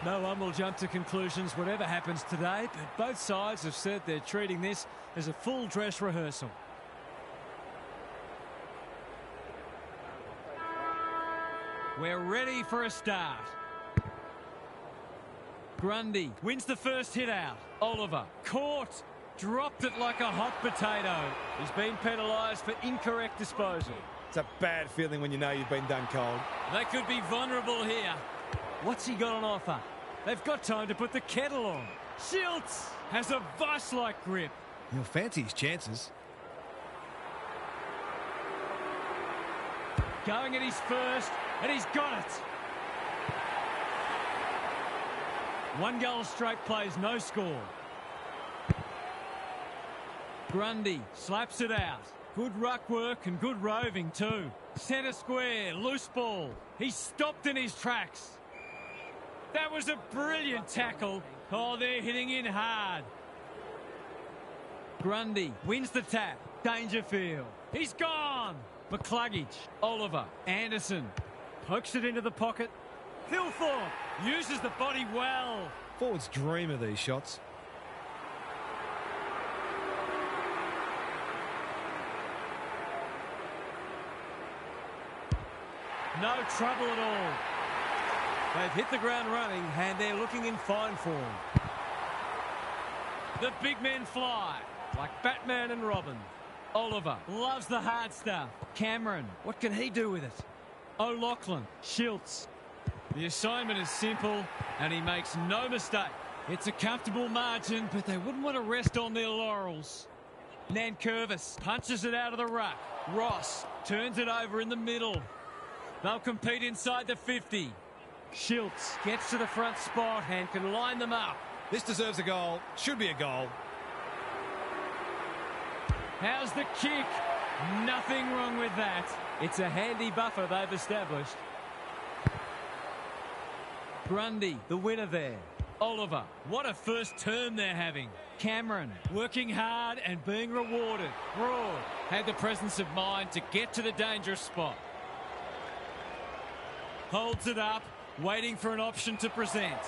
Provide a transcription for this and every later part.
No one will jump to conclusions whatever happens today, but both sides have said they're treating this as a full dress rehearsal. We're ready for a start. Grundy wins the first hit out. Oliver caught, dropped it like a hot potato. He's been penalised for incorrect disposal. It's a bad feeling when you know you've been done cold. They could be vulnerable here. What's he got on offer? They've got time to put the kettle on. Schultz has a vice-like grip. He'll fancy his chances. Going at his first, and he's got it. One goal straight plays, no score. Grundy slaps it out. Good ruck work and good roving too. Centre square, loose ball. He's stopped in his tracks. That was a brilliant tackle. Oh, they're hitting in hard. Grundy wins the tap. Dangerfield. He's gone. McCluggage. Oliver. Anderson. Pokes it into the pocket. Thilthorpe uses the body well. Forwards dream of these shots. No trouble at all. They've hit the ground running and they're looking in fine form. The big men fly like Batman and Robin. Oliver loves the hard stuff. Cameron, what can he do with it? O'Loughlin, Schultz. The assignment is simple and he makes no mistake. It's a comfortable margin, but they wouldn't want to rest on their laurels. Nankervis punches it out of the ruck. Ross turns it over in the middle. They'll compete inside the 50. Schultz gets to the front spot and can line them up. This deserves a goal. Should be a goal. How's the kick? Nothing wrong with that. It's a handy buffer they've established. Grundy, the winner there. Oliver, what a first term they're having. Cameron, working hard and being rewarded. Broad had the presence of mind to get to the dangerous spot. Holds it up, waiting for an option to present.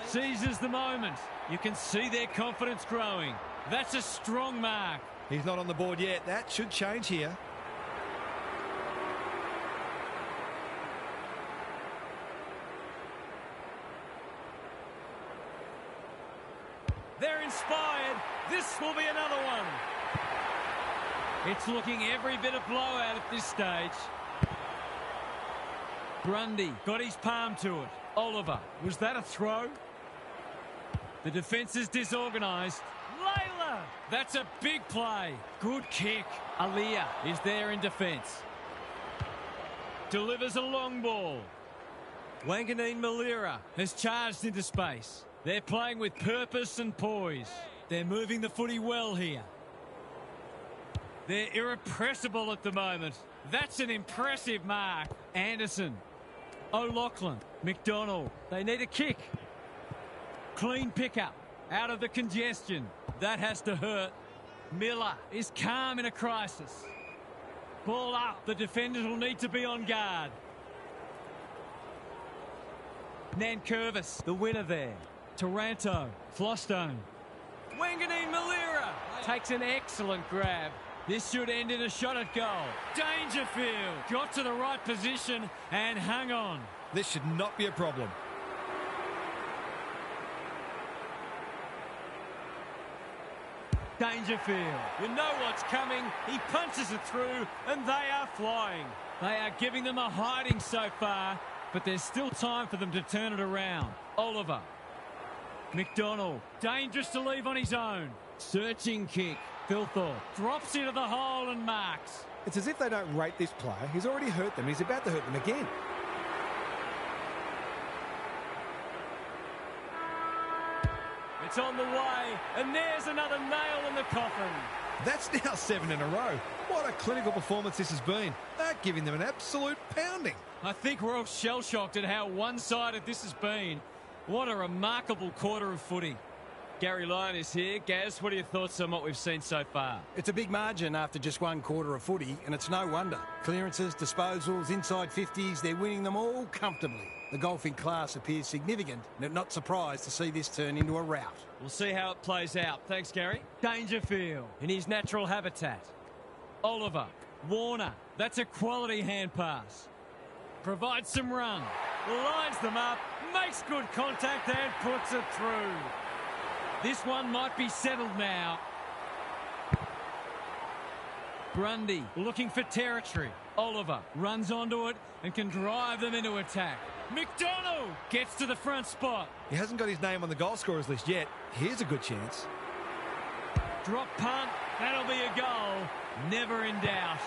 Seizes the moment. You can see their confidence growing. That's a strong mark. He's not on the board yet. That should change here. They're inspired. This will be another one. It's looking every bit of blowout at this stage. Grundy got his palm to it. Oliver, was that a throw? The defence is disorganised. Layla! That's a big play. Good kick. Aliyah is there in defence. Delivers a long ball. Wanganeen Malira has charged into space. They're playing with purpose and poise. They're moving the footy well here. They're irrepressible at the moment. That's an impressive mark. Anderson. O'Loughlin. McDonald. They need a kick. Clean pickup. Out of the congestion. That has to hurt. Miller is calm in a crisis. Ball up. The defenders will need to be on guard. Nankervis, the winner there. Taranto. Flostone. Wanganeen Malira takes an excellent grab. This should end in a shot at goal. Dangerfield got to the right position and hung on. This should not be a problem. Dangerfield, you know what's coming. He punches it through and they are flying. They are giving them a hiding so far, but there's still time for them to turn it around. Oliver. McDonald, dangerous to leave on his own. Searching kick. Thilthorpe drops into the hole and marks. It's as if they don't rate this player. He's already hurt them. He's about to hurt them again. It's on the way, and there's another nail in the coffin. That's now 7 in a row. What a clinical performance this has been. They're giving them an absolute pounding. I think we're all shell-shocked at how one-sided this has been. What a remarkable quarter of footy. Gary Lyon is here. Gaz, what are your thoughts on what we've seen so far? It's a big margin after just one quarter of footy, and it's no wonder. Clearances, disposals, inside 50s, they're winning them all comfortably. The golfing class appears significant, and not surprised to see this turn into a rout. We'll see how it plays out. Thanks, Gary. Dangerfield in his natural habitat. Oliver. Warner. That's a quality hand pass. Provides some run. Lines them up. Makes good contact and puts it through. This one might be settled now. Grundy looking for territory. Oliver runs onto it and can drive them into attack. McDonald gets to the front spot. He hasn't got his name on the goal scorers list yet. Here's a good chance. Drop punt. That'll be a goal. Never in doubt.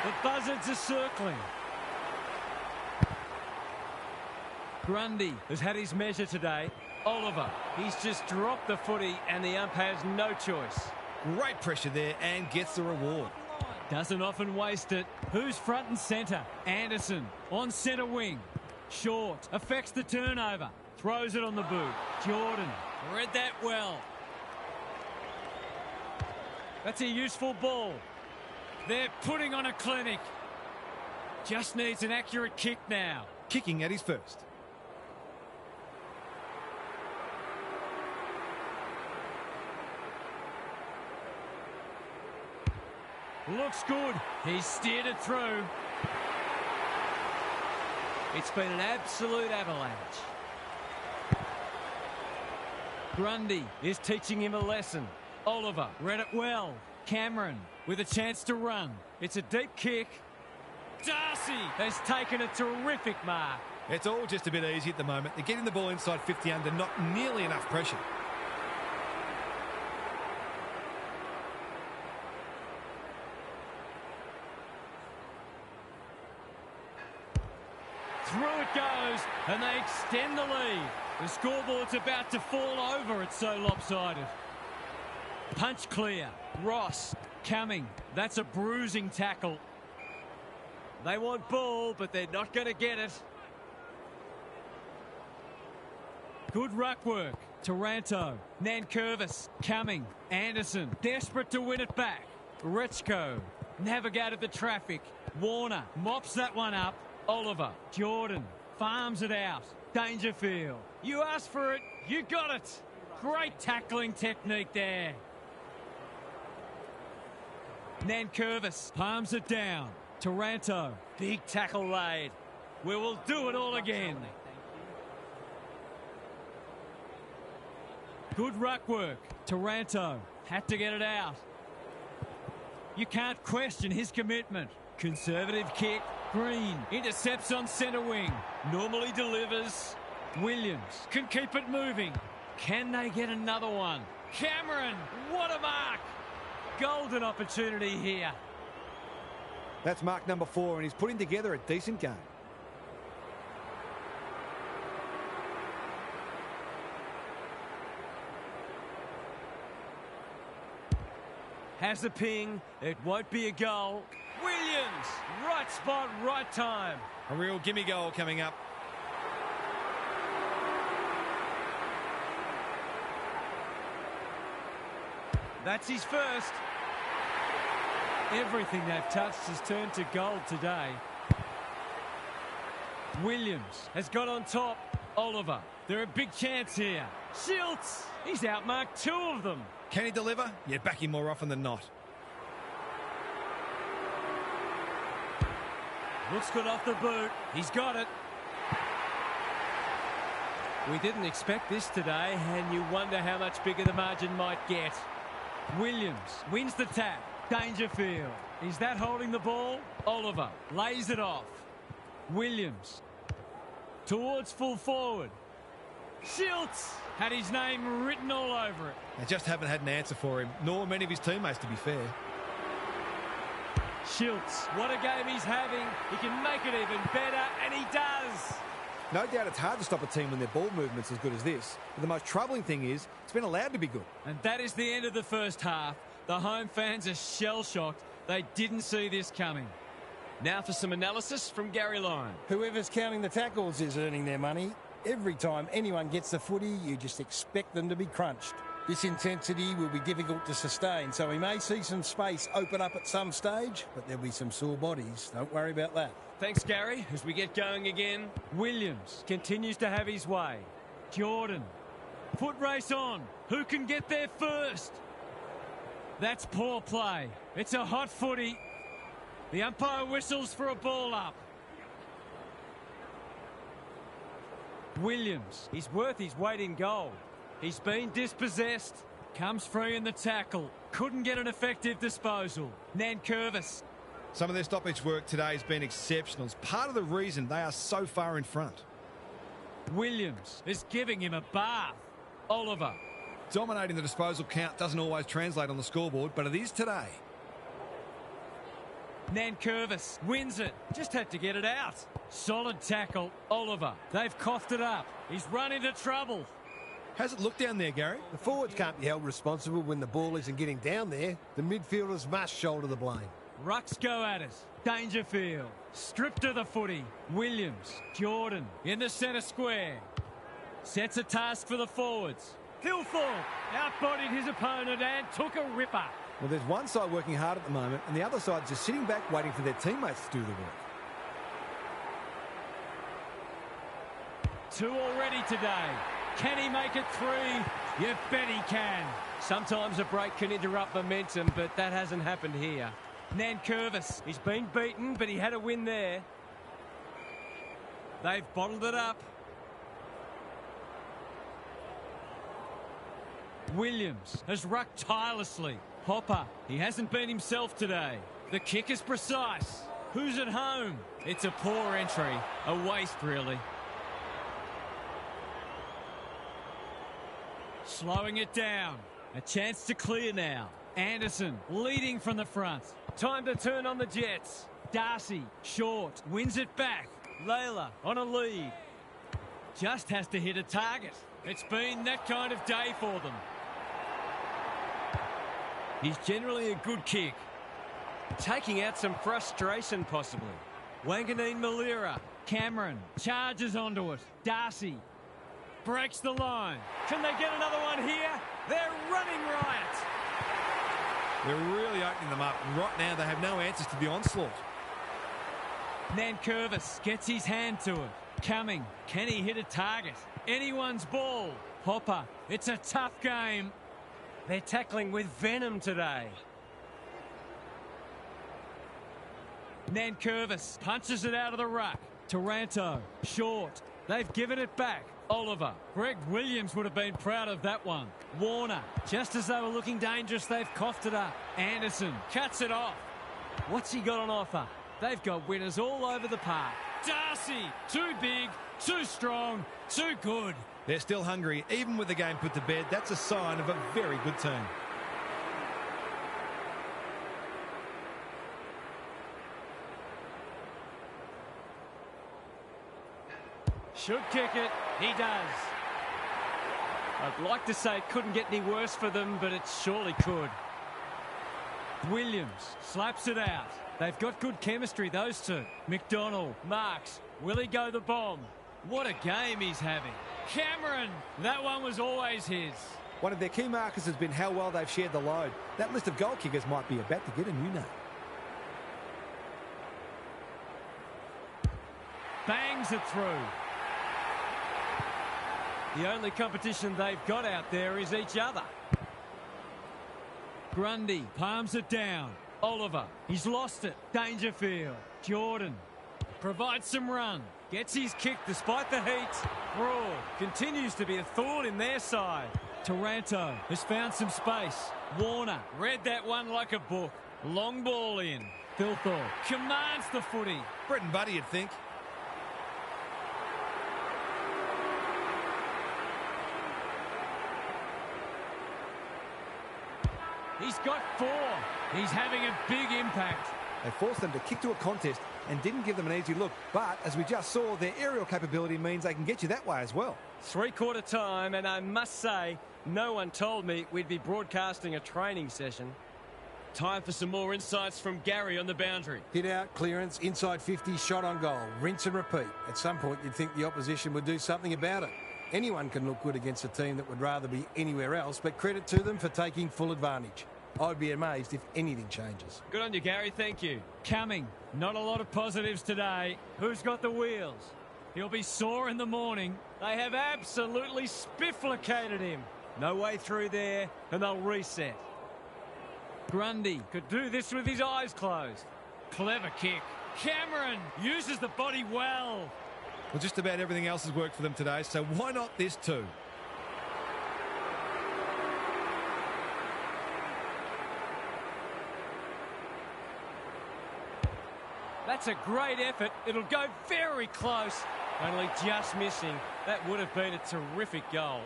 The buzzards are circling. Grundy has had his measure today. Oliver, he's just dropped the footy and the ump has no choice. Great pressure there and gets the reward. Doesn't often waste it. Who's front and centre? Anderson on centre wing. Short affects the turnover. Throws it on the boot. Jordan read that well. That's a useful ball. They're putting on a clinic. Just needs an accurate kick now. Kicking at his first. Looks good. He's steered it through. It's been an absolute avalanche. Grundy is teaching him a lesson. Oliver read it well. Cameron with a chance to run. It's a deep kick. Darcy has taken a terrific mark. It's all just a bit easy at the moment. They're getting the ball inside 50 under, not nearly enough pressure. Through it goes, and they extend the lead. The scoreboard's about to fall over, it's so lopsided. Punch clear. Ross coming. That's a bruising tackle. They want ball, but they're not going to get it. Good ruck work. Taranto. Nankervis coming. Anderson desperate to win it back. Rechko navigated the traffic. Warner mops that one up. Oliver. Jordan farms it out. Dangerfield. You asked for it. You got it. Great tackling technique there. Nankervis palms it down. Taranto. Big tackle laid. We will do it all again. Good ruck work. Taranto had to get it out. You can't question his commitment. Conservative kick. Green intercepts on centre wing. Normally delivers. Williams can keep it moving. Can they get another one? Cameron, what a mark. Golden opportunity here. That's mark number 4, and he's putting together a decent game. Has a ping. It won't be a goal. Williams, right spot, right time. A real gimme goal coming up. That's his first. Everything they've touched has turned to gold today. Williams has got on top. Oliver, they're a big chance here. Schiltz, he's outmarked 2 of them. Can he deliver? Yeah, back him more often than not. Looks good off the boot. He's got it. We didn't expect this today, and you wonder how much bigger the margin might get. Williams wins the tap. Dangerfield. Is that holding the ball? Oliver lays it off. Williams towards full forward. Schiltz had his name written all over it. They just haven't had an answer for him, nor many of his teammates, to be fair. Schiltz, what a game he's having. He can make it even better, and he does. No doubt it's hard to stop a team when their ball movement's as good as this. But the most troubling thing is, it's been allowed to be good. And that is the end of the first half. The home fans are shell-shocked. They didn't see this coming. Now for some analysis from Gary Lyon. Whoever's counting the tackles is earning their money. Every time anyone gets the footy, you just expect them to be crunched. This intensity will be difficult to sustain, so we may see some space open up at some stage, but there'll be some sore bodies. Don't worry about that. Thanks, Gary. As we get going again, Williams continues to have his way. Jordan. Foot race on. Who can get there first? That's poor play. It's a hot footy. The umpire whistles for a ball up. Williams. He's worth his weight in gold. He's been dispossessed. Comes free in the tackle. Couldn't get an effective disposal. Nankervis. Some of their stoppage work today has been exceptional. It's part of the reason they are so far in front. Williams is giving him a bath. Oliver. Dominating the disposal count doesn't always translate on the scoreboard, but it is today. Nankervis wins it. Just had to get it out. Solid tackle. Oliver. They've coughed it up. He's run into trouble. How's it look down there, Gary? The forwards can't be held responsible when the ball isn't getting down there. The midfielders must shoulder the blame. Rucks go at it. Dangerfield. Stripped of the footy. Williams. Jordan in the centre square. Sets a task for the forwards. Thilthorpe outbodied his opponent and took a ripper. Well, there's one side working hard at the moment, and the other side just sitting back waiting for their teammates to do the work. 2 already today. Can he make it 3? You bet he can. Sometimes a break can interrupt momentum, but that hasn't happened here. Nankervis, he's been beaten, but he had a win there. They've bottled it up. Williams has rucked tirelessly. Hopper, he hasn't been himself today. The kick is precise. Who's at home? It's a poor entry. A waste, really. Slowing it down. A chance to clear now. Anderson leading from the front. Time to turn on the Jets. Darcy, short, wins it back. Layla on a lead. Just has to hit a target. It's been that kind of day for them. He's generally a good kick. Taking out some frustration, possibly. Wanganeen Malira. Cameron charges onto it. Darcy breaks the line. Can they get another one here? They're running riot. They're really opening them up. And right now, they have no answers to the onslaught. Nankervis gets his hand to it. Coming. Can he hit a target? Anyone's ball. Hopper. It's a tough game. They're tackling with venom today. Nankervis punches it out of the ruck. Taranto. Short. They've given it back. Oliver. Greg Williams would have been proud of that one. Warner. Just as they were looking dangerous, they've coughed it up. Anderson cuts it off. What's he got on offer? They've got winners all over the park. Darcy. Too big, too strong, too good. They're still hungry. Even with the game put to bed, that's a sign of a very good team. Should kick it. He does. I'd like to say it couldn't get any worse for them, but it surely could. Williams slaps it out. They've got good chemistry, those two. McDonald, Marks. Will he go the bomb? What a game he's having. Cameron, that one was always his. One of their key markers has been how well they've shared the load. That list of goal kickers might be about to get a new name. Bangs it through. The only competition they've got out there is each other. Grundy palms it down. Oliver, he's lost it. Dangerfield. Jordan provides some run. Gets his kick despite the heat. Broad continues to be a thorn in their side. Taranto has found some space. Warner read that one like a book. Long ball in. Thilthorpe commands the footy. Bread and butter, you'd think. He's got 4. He's having a big impact. They forced them to kick to a contest and didn't give them an easy look. But, as we just saw, their aerial capability means they can get you that way as well. 3/4 time, and I must say, no one told me we'd be broadcasting a training session. Time for some more insights from Gary on the boundary. Hit out, clearance, inside 50, shot on goal. Rinse and repeat. At some point, you'd think the opposition would do something about it. Anyone can look good against a team that would rather be anywhere else, but credit to them for taking full advantage. I'd be amazed if anything changes. Good on you, Gary. Thank you. Coming. Not a lot of positives today. Who's got the wheels? He'll be sore in the morning. They have absolutely spifflicated him. No way through there, and they'll reset. Grundy could do this with his eyes closed. Clever kick. Cameron uses the body well. Well, just about everything else has worked for them today, so why not this too? That's a great effort. It'll go very close. Only just missing. That would have been a terrific goal.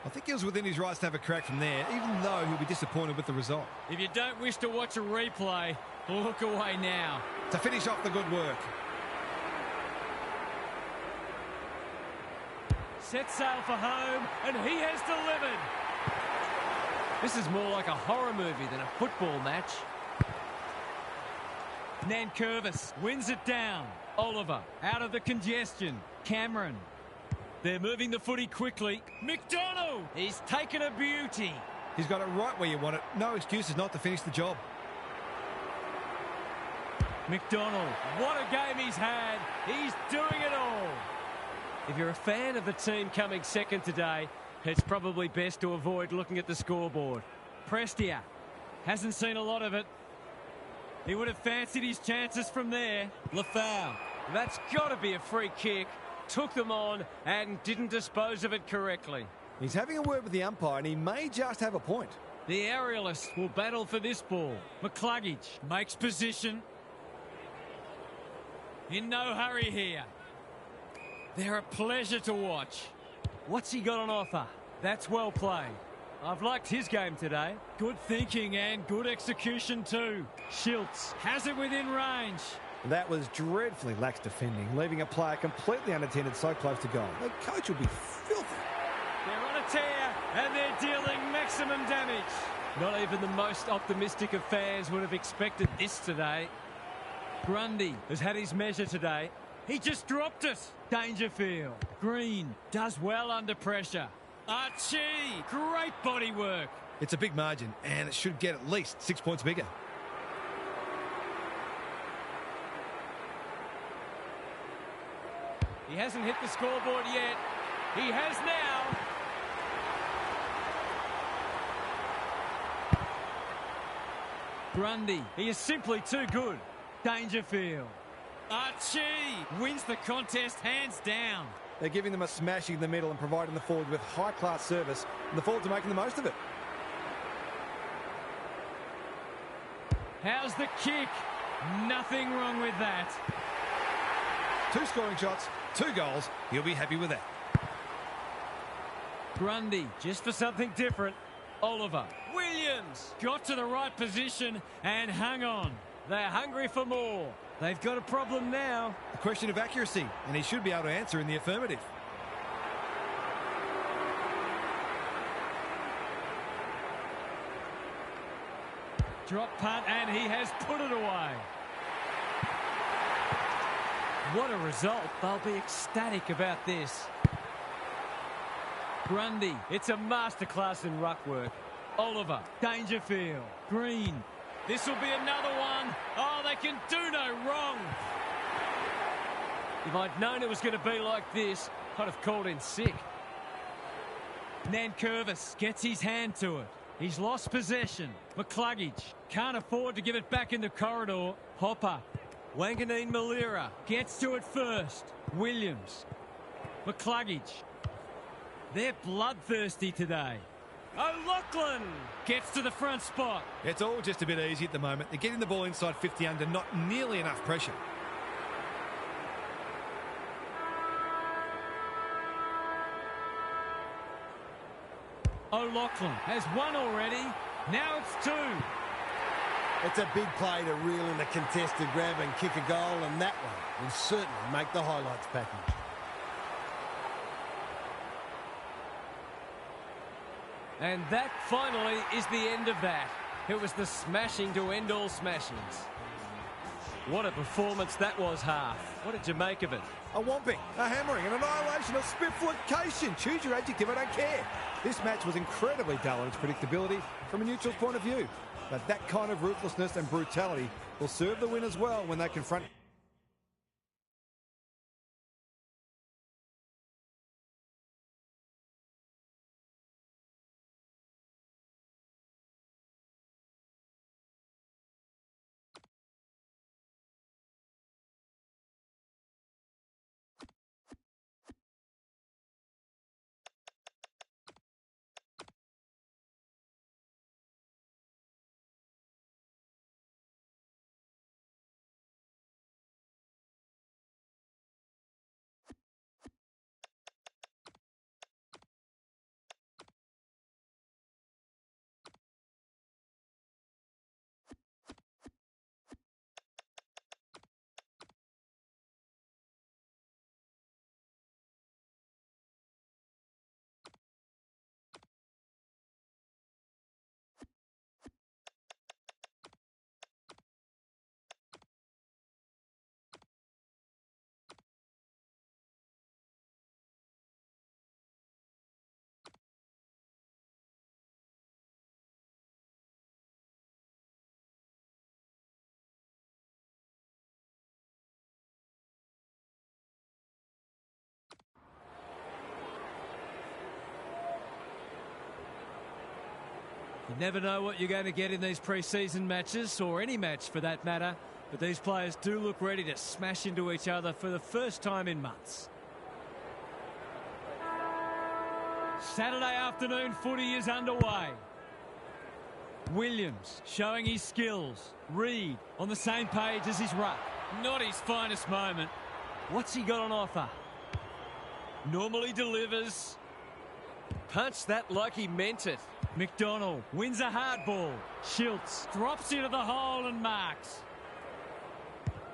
I think he was within his rights to have a crack from there, even though he'll be disappointed with the result. If you don't wish to watch a replay, look away now. To finish off the good work. Set sail for home, and he has delivered. This is more like a horror movie than a football match. Nankervis wins it down. Oliver out of the congestion. Cameron. They're moving the footy quickly. McDonald! He's taken a beauty. He's got it right where you want it. No excuses not to finish the job. McDonald, what a game he's had. He's doing it all. If you're a fan of the team coming second today, it's probably best to avoid looking at the scoreboard. Prestia hasn't seen a lot of it. He would have fancied his chances from there. Lafau, that's got to be a free kick. Took them on and didn't dispose of it correctly. He's having a word with the umpire, and he may just have a point. The aerialists will battle for this ball. McCluggage makes position. In no hurry here. They're a pleasure to watch. What's he got on offer? That's well played. I've liked his game today. Good thinking and good execution too. Schiltz has it within range. That was dreadfully lax defending, leaving a player completely unattended so close to goal. The coach will be filthy. They're on a tear and they're dealing maximum damage. Not even the most optimistic of fans would have expected this today. Grundy has had his measure today. He just dropped it. Dangerfield. Green does well under pressure. Archie, great body work. It's a big margin, and it should get at least 6 points bigger. He hasn't hit the scoreboard yet. He has now. Grundy, he is simply too good. Dangerfield. Archie wins the contest hands down. They're giving them a smashing in the middle and providing the forward with high-class service, and the forwards are making the most of it. How's the kick? Nothing wrong with that. 2 scoring shots, 2 goals. He'll be happy with that. Grundy, just for something different. Oliver. Williams got to the right position and hung on. They're hungry for more. They've got a problem now. A question of accuracy, and he should be able to answer in the affirmative. Drop punt, and he has put it away. What a result. They'll be ecstatic about this. Grundy, it's a masterclass in ruck work. Oliver, Dangerfield, Green. This will be another one. Oh, they can do no wrong. If I'd known it was going to be like this, I'd have called in sick. Nankervis gets his hand to it. He's lost possession. McCluggage can't afford to give it back in the corridor. Hopper. Wanganeen Malira gets to it first. Williams. McCluggage. They're bloodthirsty today. O'Loughlin gets to the front spot. It's all just a bit easy at the moment. They're getting the ball inside 50 under, not nearly enough pressure. O'Loughlin has one already. Now it's 2. It's a big play to reel in a contested grab and kick a goal, and that one will certainly make the highlights package. And that finally is the end of that. It was the smashing to end all smashings. What a performance that was, half. What did you make of it? A whomping, a hammering, an annihilation, a spifflication. Choose your adjective, I don't care. This match was incredibly dull in its predictability from a neutral's point of view. But that kind of ruthlessness and brutality will serve the winners well when they confront... You never know what you're going to get in these pre-season matches, or any match for that matter, but these players do look ready to smash into each other for the first time in months. Saturday afternoon footy is underway. Williams showing his skills. Reed on the same page as his ruck. Not his finest moment. What's he got on offer? Normally delivers. Punched that like he meant it. McDonald wins a hard ball. Schiltz drops into the hole and marks.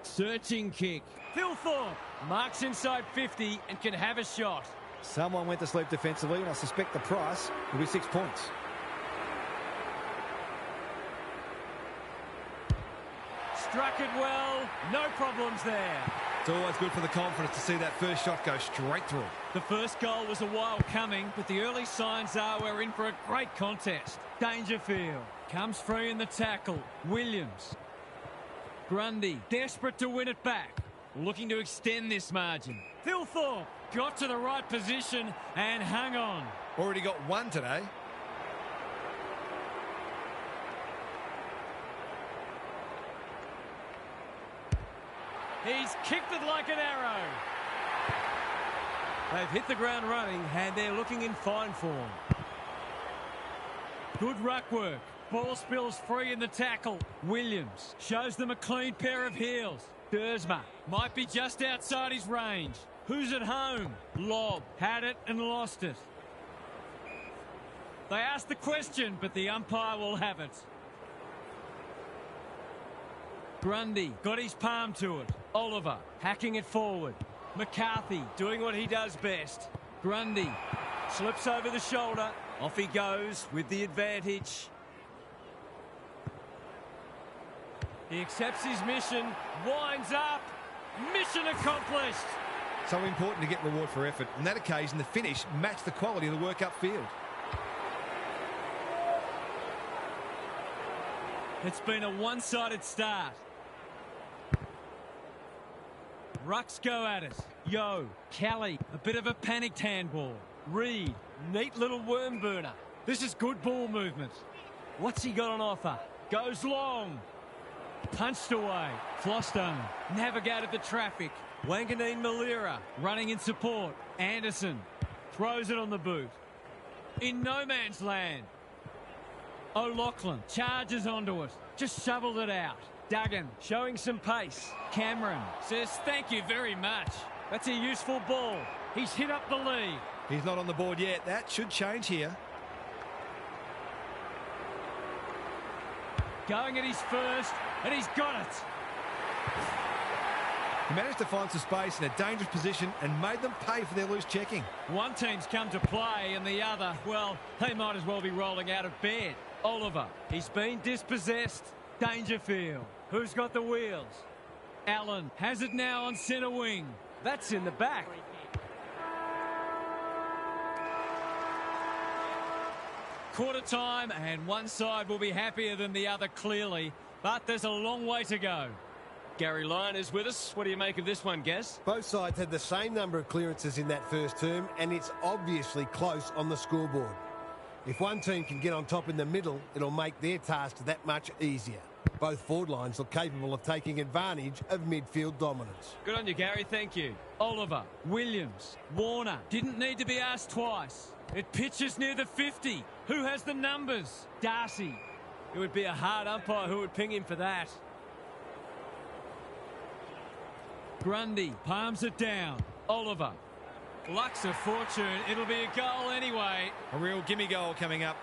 Searching kick. Thilthorpe marks inside 50 and can have a shot. Someone went to sleep defensively, and I suspect the price will be 6 points. Struck it well. No problems there. It's always good for the confidence to see that first shot go straight through. The first goal was a while coming, but the early signs are we're in for a great contest. Dangerfield comes free in the tackle. Williams. Grundy desperate to win it back. Looking to extend this margin. Thilthorpe got to the right position and hung on. Already got one today. He's kicked it like an arrow. They've hit the ground running and they're looking in fine form. Good ruck work. Ball spills free in the tackle. Williams shows them a clean pair of heels. Dersma might be just outside his range. Who's at home? Lob had it and lost it. They asked the question, but the umpire will have it. Grundy got his palm to it. Oliver hacking it forward. McCarthy doing what he does best. Grundy slips over the shoulder. Off he goes with the advantage. He accepts his mission. Winds up. Mission accomplished. So important to get reward for effort. On that occasion, the finish matched the quality of the work upfield. It's been a one-sided start. Rucks go at it. Yo, Kelly, a bit of a panicked handball. Reed, neat little worm burner. This is good ball movement. What's he got on offer? Goes long. Punched away. Flostone navigated the traffic. Wanganeen Malira running in support. Anderson throws it on the boot. In no man's land. O'Loughlin charges onto it. Just shoveled it out. Duggan showing some pace. Cameron says thank you very much. That's a useful ball. He's hit up the lead. He's not on the board yet. That should change here. Going at his first, and he's got it. He managed to find some space in a dangerous position and made them pay for their loose checking. One team's come to play and the other, well, they might as well be rolling out of bed. Oliver, he's been dispossessed. Dangerfield, who's got the wheels? Allen has it now on centre wing. That's in the back. Quarter time, and one side will be happier than the other, clearly, but there's a long way to go. Gary Lyon is with us. What do you make of this one, Gaz? Both sides had the same number of clearances in that first term, and it's obviously close on the scoreboard. If one team can get on top in the middle, it'll make their task that much easier. Both forward lines look capable of taking advantage of midfield dominance. Good on you, Gary. Thank you. Oliver, Williams, Warner. Didn't need to be asked twice. It pitches near the 50. Who has the numbers? Darcy. It would be a hard umpire who would ping him for that. Grundy palms it down. Oliver. Luck's a fortune. It'll be a goal anyway. A real gimme goal coming up.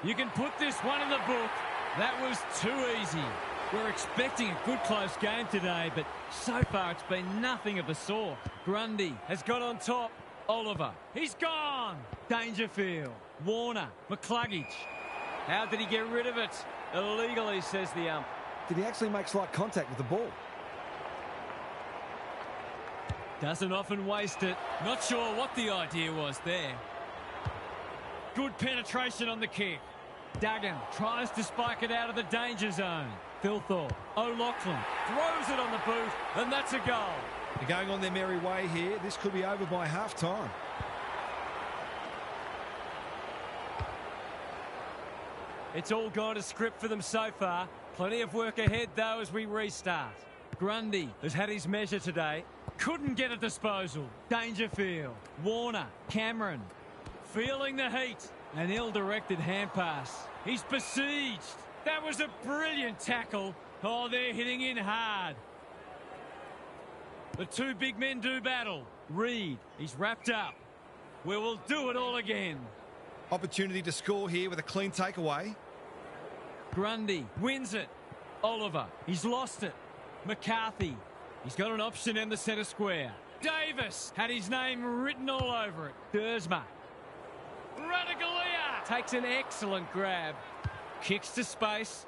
You can put this one in the book. That was too easy. We're expecting a good close game today, but so far it's been nothing of the sort. Grundy has got on top. Oliver, he's gone. Dangerfield, Warner, McCluggage. How did he get rid of it? Illegally, says the ump. Did he actually make slight contact with the ball? Doesn't often waste it. Not sure what the idea was there. Good penetration on the kick. Duggan tries to spike it out of the danger zone. Thilthorpe, O'Loughlin throws it on the boot, and that's a goal. They're going on their merry way here. This could be over by half-time. It's all gone to script for them so far. Plenty of work ahead, though, as we restart. Grundy has had his measure today. Couldn't get a disposal. Dangerfield, Warner, Cameron. Feeling the heat. An ill-directed hand pass. He's besieged. That was a brilliant tackle. Oh, they're hitting in hard. The two big men do battle. Reed, he's wrapped up. We will do it all again. Opportunity to score here with a clean takeaway. Grundy wins it. Oliver, he's lost it. McCarthy, he's got an option in the centre square. Davis had his name written all over it. Dersma. Radaglia takes an excellent grab. Kicks to space.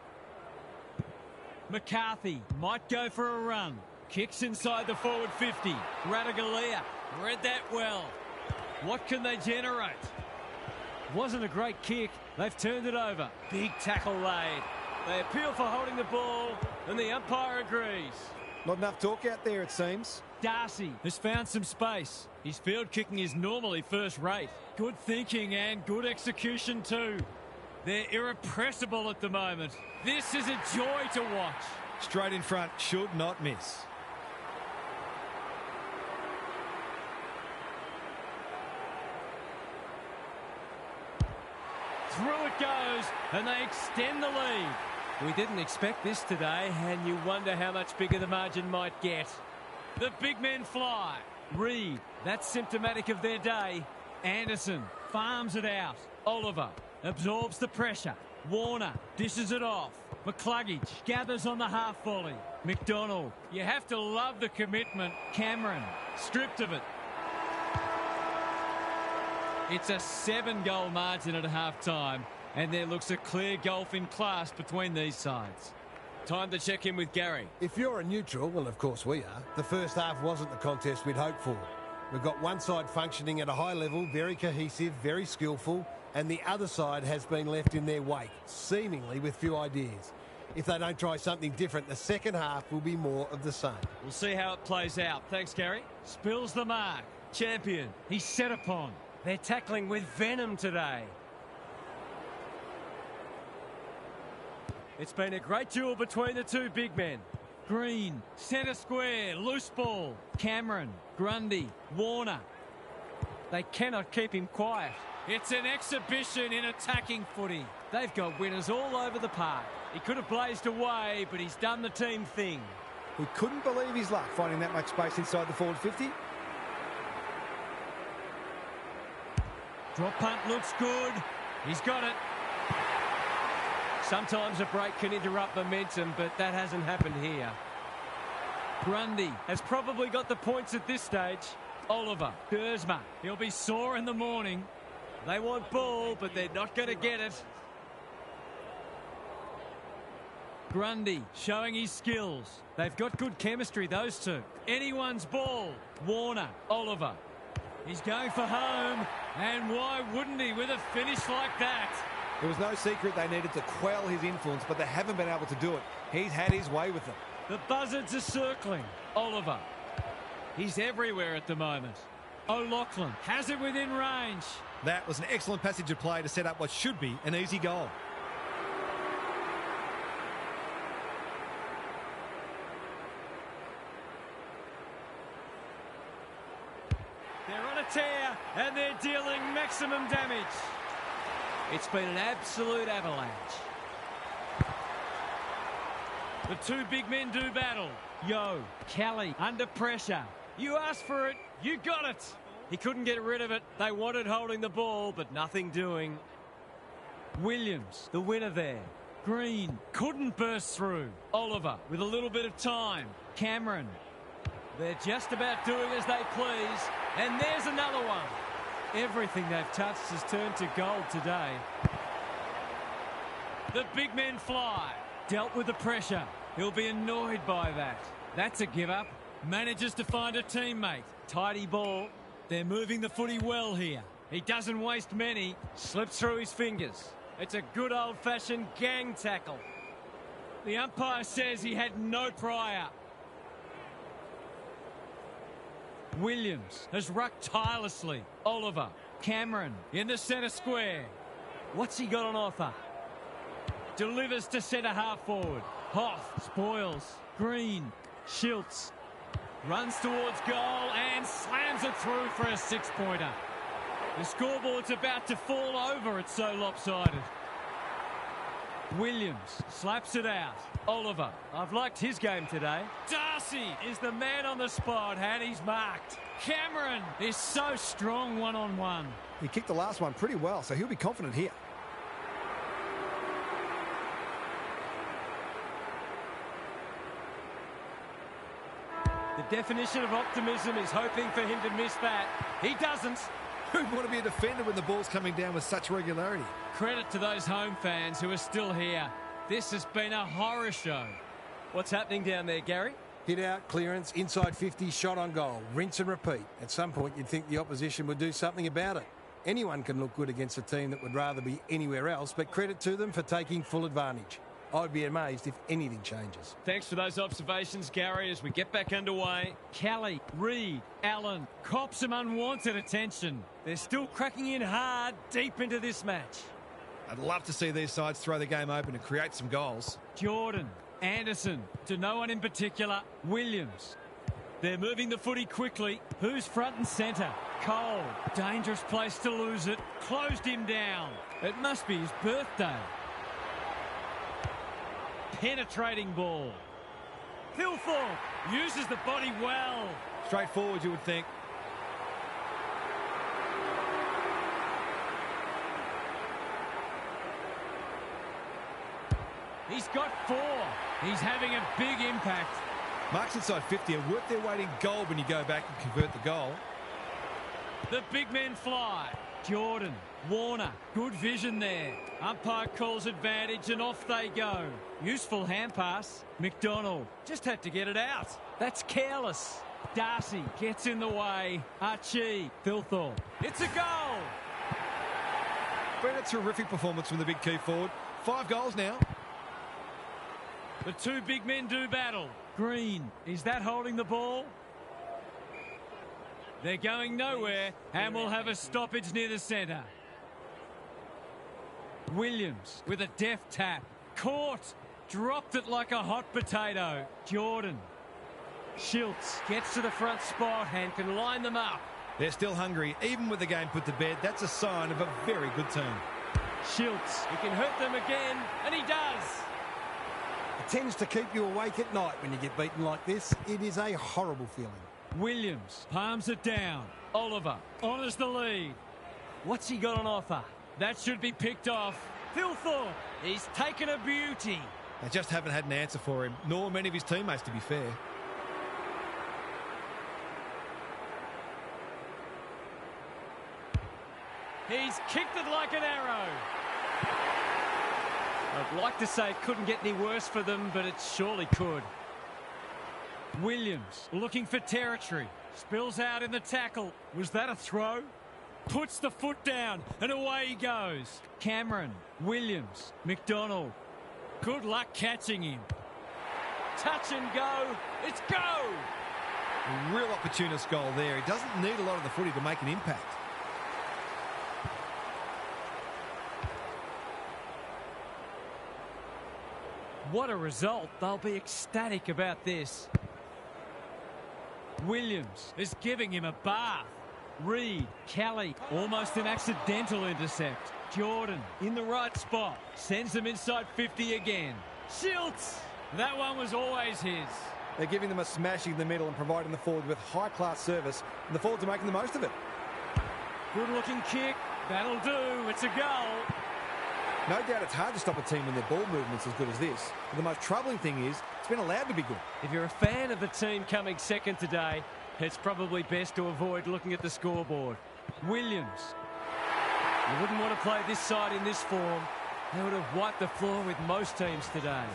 McCarthy might go for a run. Kicks inside the forward 50. Radaglia read that well. What can they generate? Wasn't a great kick. They've turned it over. Big tackle laid. They appeal for holding the ball, and the umpire agrees. Not enough talk out there, it seems. Darcy has found some space. His field kicking is normally first rate. Good thinking and good execution too. They're irrepressible at the moment. This is a joy to watch. Straight in front, should not miss. Through it goes, and they extend the lead. We didn't expect this today, and you wonder how much bigger the margin might get. The big men fly. Reed, that's symptomatic of their day. Anderson farms it out. Oliver absorbs the pressure. Warner dishes it off. McCluggage gathers on the half volley. McDonald, you have to love the commitment. Cameron, stripped of it. It's a 7-goal margin at half-time, and there looks a clear gulf in class between these sides. Time to check in with Gary. If you're a neutral, well, of course we are, the first half wasn't the contest we'd hoped for. We've got one side functioning at a high level, very cohesive, very skillful, and the other side has been left in their wake, seemingly with few ideas. If they don't try something different, the second half will be more of the same. We'll see how it plays out. Thanks, Gary. Spills the mark. Champion, he's set upon. They're tackling with venom today. It's been a great duel between the two big men. Green, centre square, loose ball. Cameron, Grundy, Warner. They cannot keep him quiet. It's an exhibition in attacking footy. They've got winners all over the park. He could have blazed away, but he's done the team thing. He couldn't believe his luck finding that much space inside the forward 50. Drop punt looks good. He's got it. Sometimes a break can interrupt momentum, but that hasn't happened here. Grundy has probably got the points at this stage. Oliver, Dersma, he'll be sore in the morning. They want ball, but they're not going to get it. Grundy showing his skills. They've got good chemistry, those two. Anyone's ball. Warner, Oliver. He's going for home. And why wouldn't he with a finish like that? It was no secret they needed to quell his influence, but they haven't been able to do it. He's had his way with them. The buzzards are circling. Oliver. He's everywhere at the moment. O'Loughlin has it within range. That was an excellent passage of play to set up what should be an easy goal. They're on a tear and they're dealing maximum damage. It's been an absolute avalanche. The two big men do battle. Yo, Kelly under pressure. You asked for it, you got it. He couldn't get rid of it. They wanted holding the ball, but nothing doing. Williams, the winner there. Green couldn't burst through. Oliver with a little bit of time. Cameron. They're just about doing as they please. And there's another one. Everything they've touched has turned to gold today. The big men fly. Dealt with the pressure. He'll be annoyed by that. That's a give up. Manages to find a teammate. Tidy ball. They're moving the footy well here. He doesn't waste many. Slips through his fingers. It's a good old-fashioned gang tackle. The umpire says he had no prior. Williams has rucked tirelessly. Oliver. Cameron in the centre square. What's he got on offer? Delivers to centre half forward. Hoff spoils. Green. Schiltz. Runs towards goal and slams it through for a six-pointer. The scoreboard's about to fall over, it's so lopsided. Williams slaps it out. Oliver, I've liked his game today. Darcy is the man on the spot and he's marked. Cameron is so strong one-on-one. He kicked the last one pretty well, so he'll be confident here. The definition of optimism is hoping for him to miss that. He doesn't. Who'd want to be a defender when the ball's coming down with such regularity? Credit to those home fans who are still here. This has been a horror show. What's happening down there, Gary? Hit out, clearance, inside 50, shot on goal. Rinse and repeat. At some point, you'd think the opposition would do something about it. Anyone can look good against a team that would rather be anywhere else, but credit to them for taking full advantage. I'd be amazed if anything changes. Thanks for those observations, Gary, as we get back underway. Kelly, Reid, Allen, cop some unwanted attention. They're still cracking in hard deep into this match. I'd love to see these sides throw the game open and create some goals. Jordan, Anderson, to no one in particular, Williams. They're moving the footy quickly. Who's front and centre? Cole, dangerous place to lose it. Closed him down. It must be his birthday. Penetrating ball. Thilthorpe uses the body well. Straightforward, you would think. He's got 4. He's having a big impact. Marks inside 50 are worth their weight in gold when you go back and convert the goal. The big men fly. Jordan, Warner, good vision there. Umpire calls advantage and off they go. Useful hand pass. McDonald just had to get it out. That's careless. Darcy gets in the way. Archie, Thilthorpe. It's a goal. Been a terrific performance from the big key forward. 5 goals now. The two big men do battle. Green, is that holding the ball? They're going nowhere and we'll have a stoppage near the centre. Williams with a deft tap. Caught. Dropped it like a hot potato. Jordan. Schiltz gets to the front spot and can line them up. They're still hungry. Even with the game put to bed, that's a sign of a very good team. Schiltz, he can hurt them again, and he does. It tends to keep you awake at night when you get beaten like this. It is a horrible feeling. Williams palms it down. Oliver honours the lead. What's he got on offer? That should be picked off. Thilthorpe, he's taken a beauty. They just haven't had an answer for him, nor many of his teammates, to be fair. He's kicked it like an arrow. I'd like to say it couldn't get any worse for them, but it surely could. Williams looking for territory. Spills out in the tackle. Was that a throw? Puts the foot down and away he goes. Cameron, Williams, McDonald. Good luck catching him. Touch and go. It's go! A real opportunist goal there. He doesn't need a lot of the footy to make an impact. What a result. They'll be ecstatic about this. Williams is giving him a bath. Reed, Kelly, almost an accidental intercept. Jordan in the right spot. Sends them inside 50 again. Schultz! That one was always his. They're giving them a smashing in the middle and providing the forward with high-class service, and the forwards are making the most of it. Good-looking kick. That'll do. It's a goal. No doubt it's hard to stop a team when their ball movement's as good as this. But the most troubling thing is, it's been allowed to be good. If you're a fan of the team coming second today, it's probably best to avoid looking at the scoreboard. Williams. You wouldn't want to play this side in this form. They would have wiped the floor with most teams today.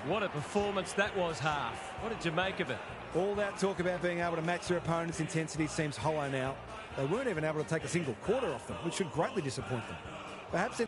What a performance that was, Half. What did you make of it? All that talk about being able to match their opponent's intensity seems hollow now. They weren't even able to take a single quarter off them, which should greatly disappoint them. Perhaps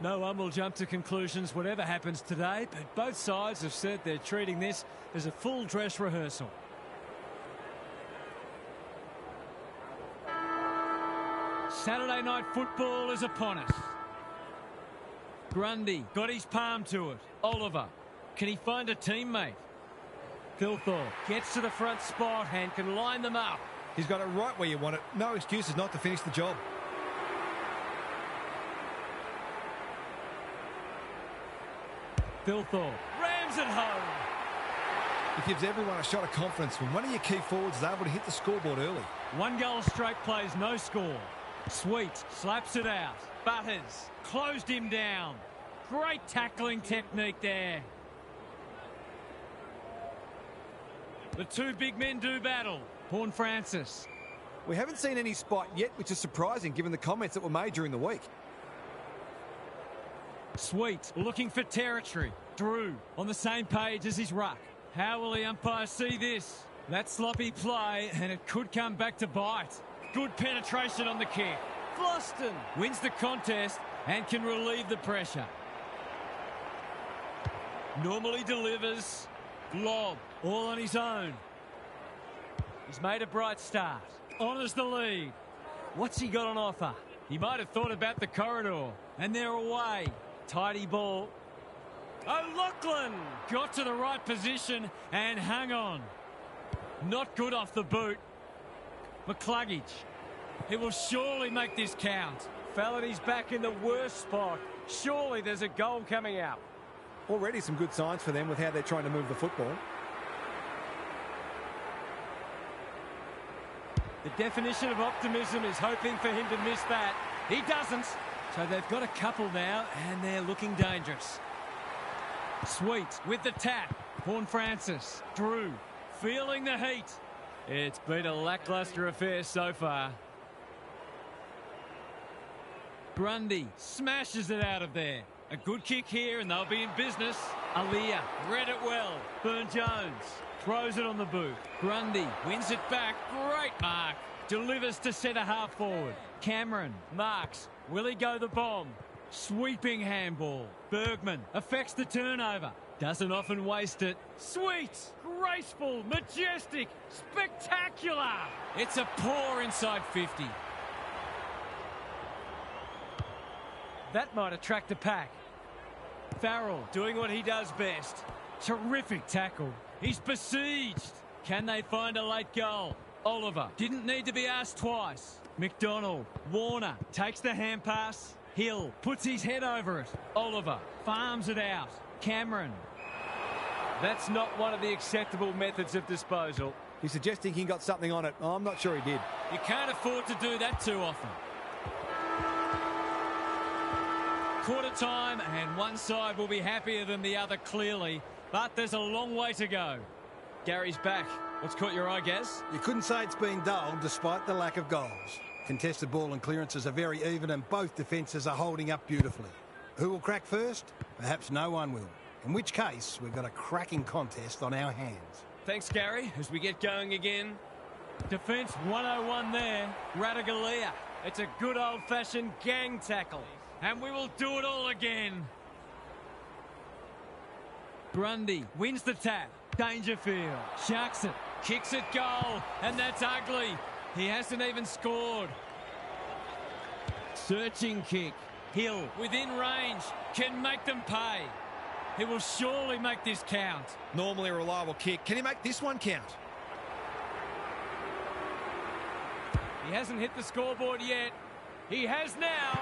No one will jump to conclusions whatever happens today, but both sides have said they're treating this as a full dress rehearsal. Saturday night football is upon us. Grundy got his palm to it. Oliver, can he find a teammate? Thilthorpe gets to the front spot and can line them up. He's got it right where you want it. No excuses not to finish the job. Thilthorpe rams it home. It gives everyone a shot of confidence when one of your key forwards is able to hit the scoreboard early. 1 goal straight plays, no score. Sweet slaps it out. Butters closed him down. Great tackling technique there. The two big men do battle. Horn Francis. We haven't seen any spot yet, which is surprising given the comments that were made during the week. Sweet looking for territory. Drew on the same page as his ruck. How will the umpire see this? That sloppy play, and it could come back to bite. Good penetration on the kick. Gloston wins the contest and can relieve the pressure. Normally delivers. Lob all on his own. He's made a bright start. Honours the lead. What's he got on offer? He might have thought about the corridor. And they're away. Tidy ball. O'Loughlin got to the right position and hung on. Not good off the boot. McCluggage. He will surely make this count. Fallady's back in the worst spot. Surely there's a goal coming out. Already some good signs for them with how they're trying to move the football. The definition of optimism is hoping for him to miss that. He doesn't. So they've got a couple now, and they're looking dangerous. Sweet with the tap. Horn Francis. Drew feeling the heat. It's been a lacklustre affair so far. Grundy smashes it out of there. A good kick here, and they'll be in business. Aaliyah read it well. Burn-Jones throws it on the boot. Grundy wins it back. Great mark. Delivers to centre half forward. Cameron marks. Will he go the bomb? Sweeping handball. Bergman affects the turnover. Doesn't often waste it. Sweet, graceful, majestic, spectacular. It's a poor inside 50. That might attract a pack. Farrell doing what he does best. Terrific tackle. He's besieged. Can they find a late goal? Oliver didn't need to be asked twice. McDonald. Warner takes the hand pass. Hill puts his head over it. Oliver farms it out. Cameron. That's not one of the acceptable methods of disposal. He's suggesting he got something on it. Oh, I'm not sure he did. You can't afford to do that too often. Quarter time, and one side will be happier than the other clearly, but there's a long way to go. Gary's back. What's caught your eye, Gaz? You couldn't say it's been dull despite the lack of goals. Contested ball and clearances are very even, and both defences are holding up beautifully. Who will crack first? Perhaps no one will. In which case, we've got a cracking contest on our hands. Thanks, Gary, as we get going again. Defence 101 there. Radaglia. It's a good old-fashioned gang tackle. And we will do it all again. Grundy wins the tap. Dangerfield sharks it. Kicks it goal. And that's ugly. He hasn't even scored. Searching kick. Hill within range. Can make them pay. He will surely make this count. Normally a reliable kick. Can he make this one count? He hasn't hit the scoreboard yet. He has now.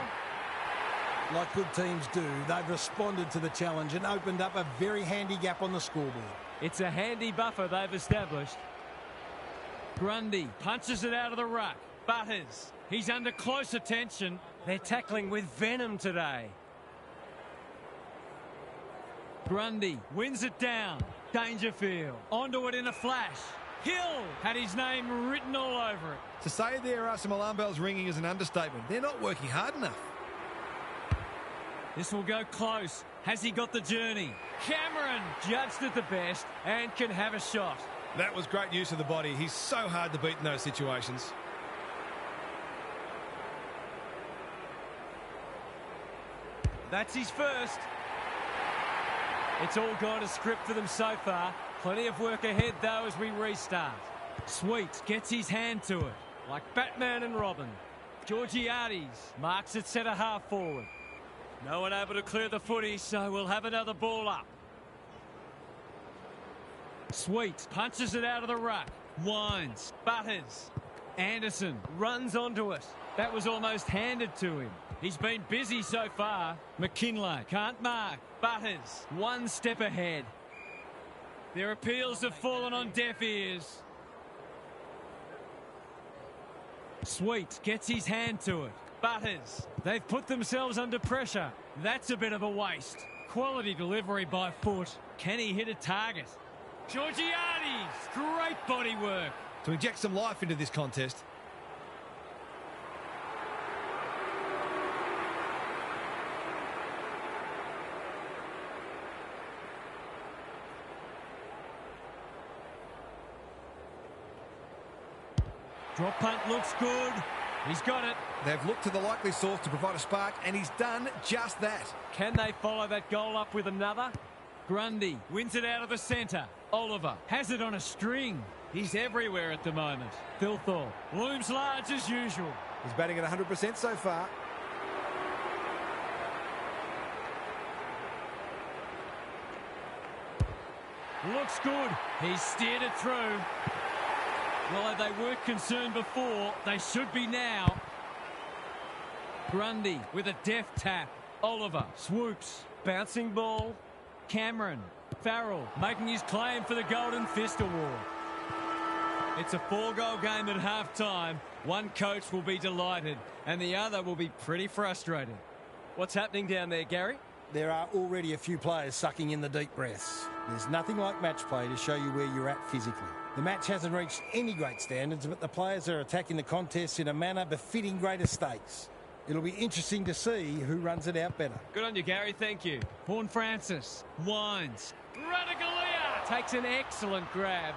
Like good teams do, they've responded to the challenge and opened up a very handy gap on the scoreboard. It's a handy buffer they've established. Grundy punches it out of the ruck. Butters. He's under close attention. They're tackling with venom today. Grundy wins it down. Dangerfield onto it in a flash. Hill had his name written all over it. To say there are some alarm bells ringing is an understatement. They're not working hard enough. This will go close. Has he got the journey? Cameron judged it the best and can have a shot. That was great use of the body. He's so hard to beat in those situations. That's his first. It's all gone to script for them so far. Plenty of work ahead, though, as we restart. Sweet gets his hand to it, like Batman and Robin. Georgiades marks it centre half forward. No one able to clear the footy, so we'll have another ball up. Sweet punches it out of the ruck. Winds, butters. Anderson runs onto it. That was almost handed to him. He's been busy so far. McKinlay can't mark. Butters one step ahead. Their appeals have fallen on deaf ears. Sweet gets his hand to it. Butters. They've put themselves under pressure. That's a bit of a waste. Quality delivery by foot. Can he hit a target? Georgiades. Great body work. To inject some life into this contest. Drop punt looks good. He's got it. They've looked to the likely source to provide a spark, and he's done just that. Can they follow that goal up with another? Grundy wins it out of the centre. Oliver has it on a string. He's everywhere at the moment. Thilthorpe looms large as usual. He's batting at 100% so far. Looks good. He's steered it through. Well, they weren't concerned before. They should be now. Grundy with a deft tap. Oliver swoops. Bouncing ball. Cameron. Farrell making his claim for the Golden Fist Award. It's a 4-goal game at half-time. One coach will be delighted and the other will be pretty frustrated. What's happening down there, Gary? There are already a few players sucking in the deep breaths. There's nothing like match play to show you where you're at physically. The match hasn't reached any great standards, but the players are attacking the contest in a manner befitting greater stakes. It'll be interesting to see who runs it out better. Good on you, Gary. Thank you. Horn Francis winds. Radaglia takes an excellent grab.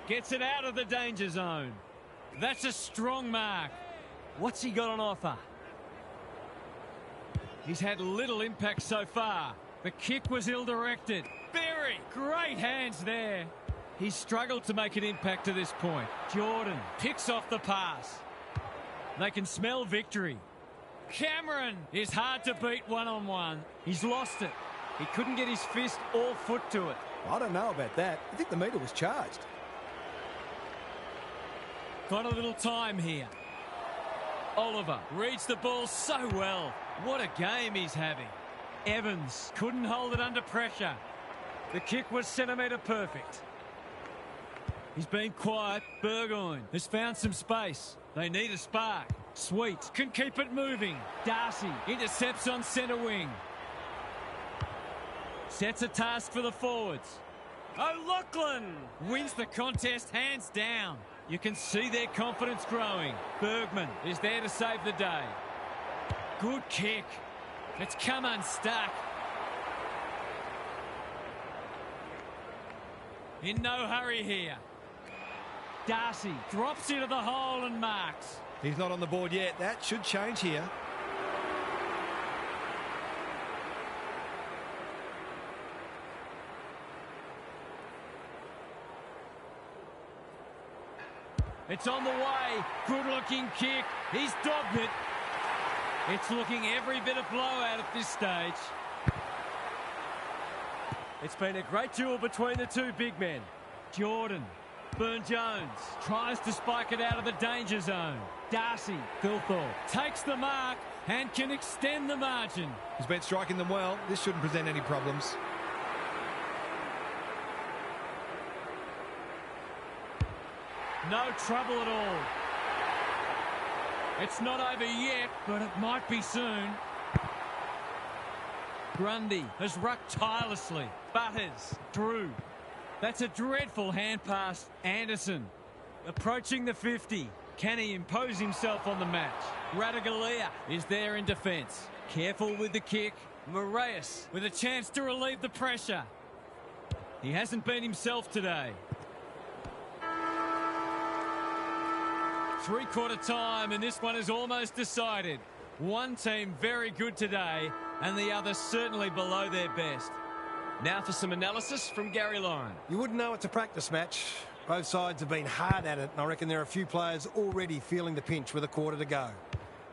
Gets it out of the danger zone. That's a strong mark. What's he got on offer? He's had little impact so far. The kick was ill-directed. Berry, great hands there. He's struggled to make an impact to this point. Jordan picks off the pass. They can smell victory. Cameron is hard to beat one-on-one. He's lost it. He couldn't get his fist or foot to it. I don't know about that. I think the meter was charged. Got a little time here. Oliver reads the ball so well. What a game he's having. Evans couldn't hold it under pressure. The kick was centimetre perfect. He's been quiet. Burgoyne has found some space. They need a spark. Sweet can keep it moving. Darcy intercepts on centre wing. Sets a task for the forwards. O'Loughlin wins the contest hands down. You can see their confidence growing. Bergman is there to save the day. Good kick. It's come unstuck. In no hurry here. Darcy drops into the hole and marks. He's not on the board yet. That should change here. It's on the way. Good-looking kick. He's dogged it. It's looking every bit of blowout at this stage. It's been a great duel between the two big men. Jordan. Burne-Jones tries to spike it out of the danger zone. Darcy. Thilthorpe takes the mark and can extend the margin. He's been striking them well. This shouldn't present any problems. No trouble at all. It's not over yet, but it might be soon. Grundy has rucked tirelessly. Butters. Drew. That's a dreadful hand pass. Anderson approaching the 50. Can he impose himself on the match? Radaglia is there in defence. Careful with the kick. Moraes with a chance to relieve the pressure. He hasn't been himself today. Three-quarter time, and this one is almost decided. One team very good today, and the other certainly below their best. Now for some analysis from Gary Lyon. You wouldn't know it's a practice match. Both sides have been hard at it, and I reckon there are a few players already feeling the pinch with a quarter to go.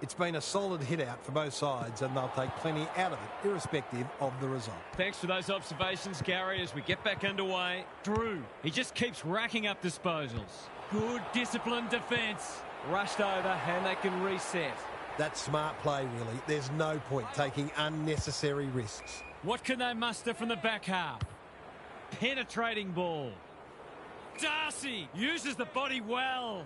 It's been a solid hit-out for both sides, and they'll take plenty out of it, irrespective of the result. Thanks for those observations, Gary, as we get back underway. Drew, he just keeps racking up disposals. Good disciplined defence. Rushed over, and they can reset. That's smart play, really. There's no point taking unnecessary risks. What can they muster from the back half? Penetrating ball. Darcy uses the body well.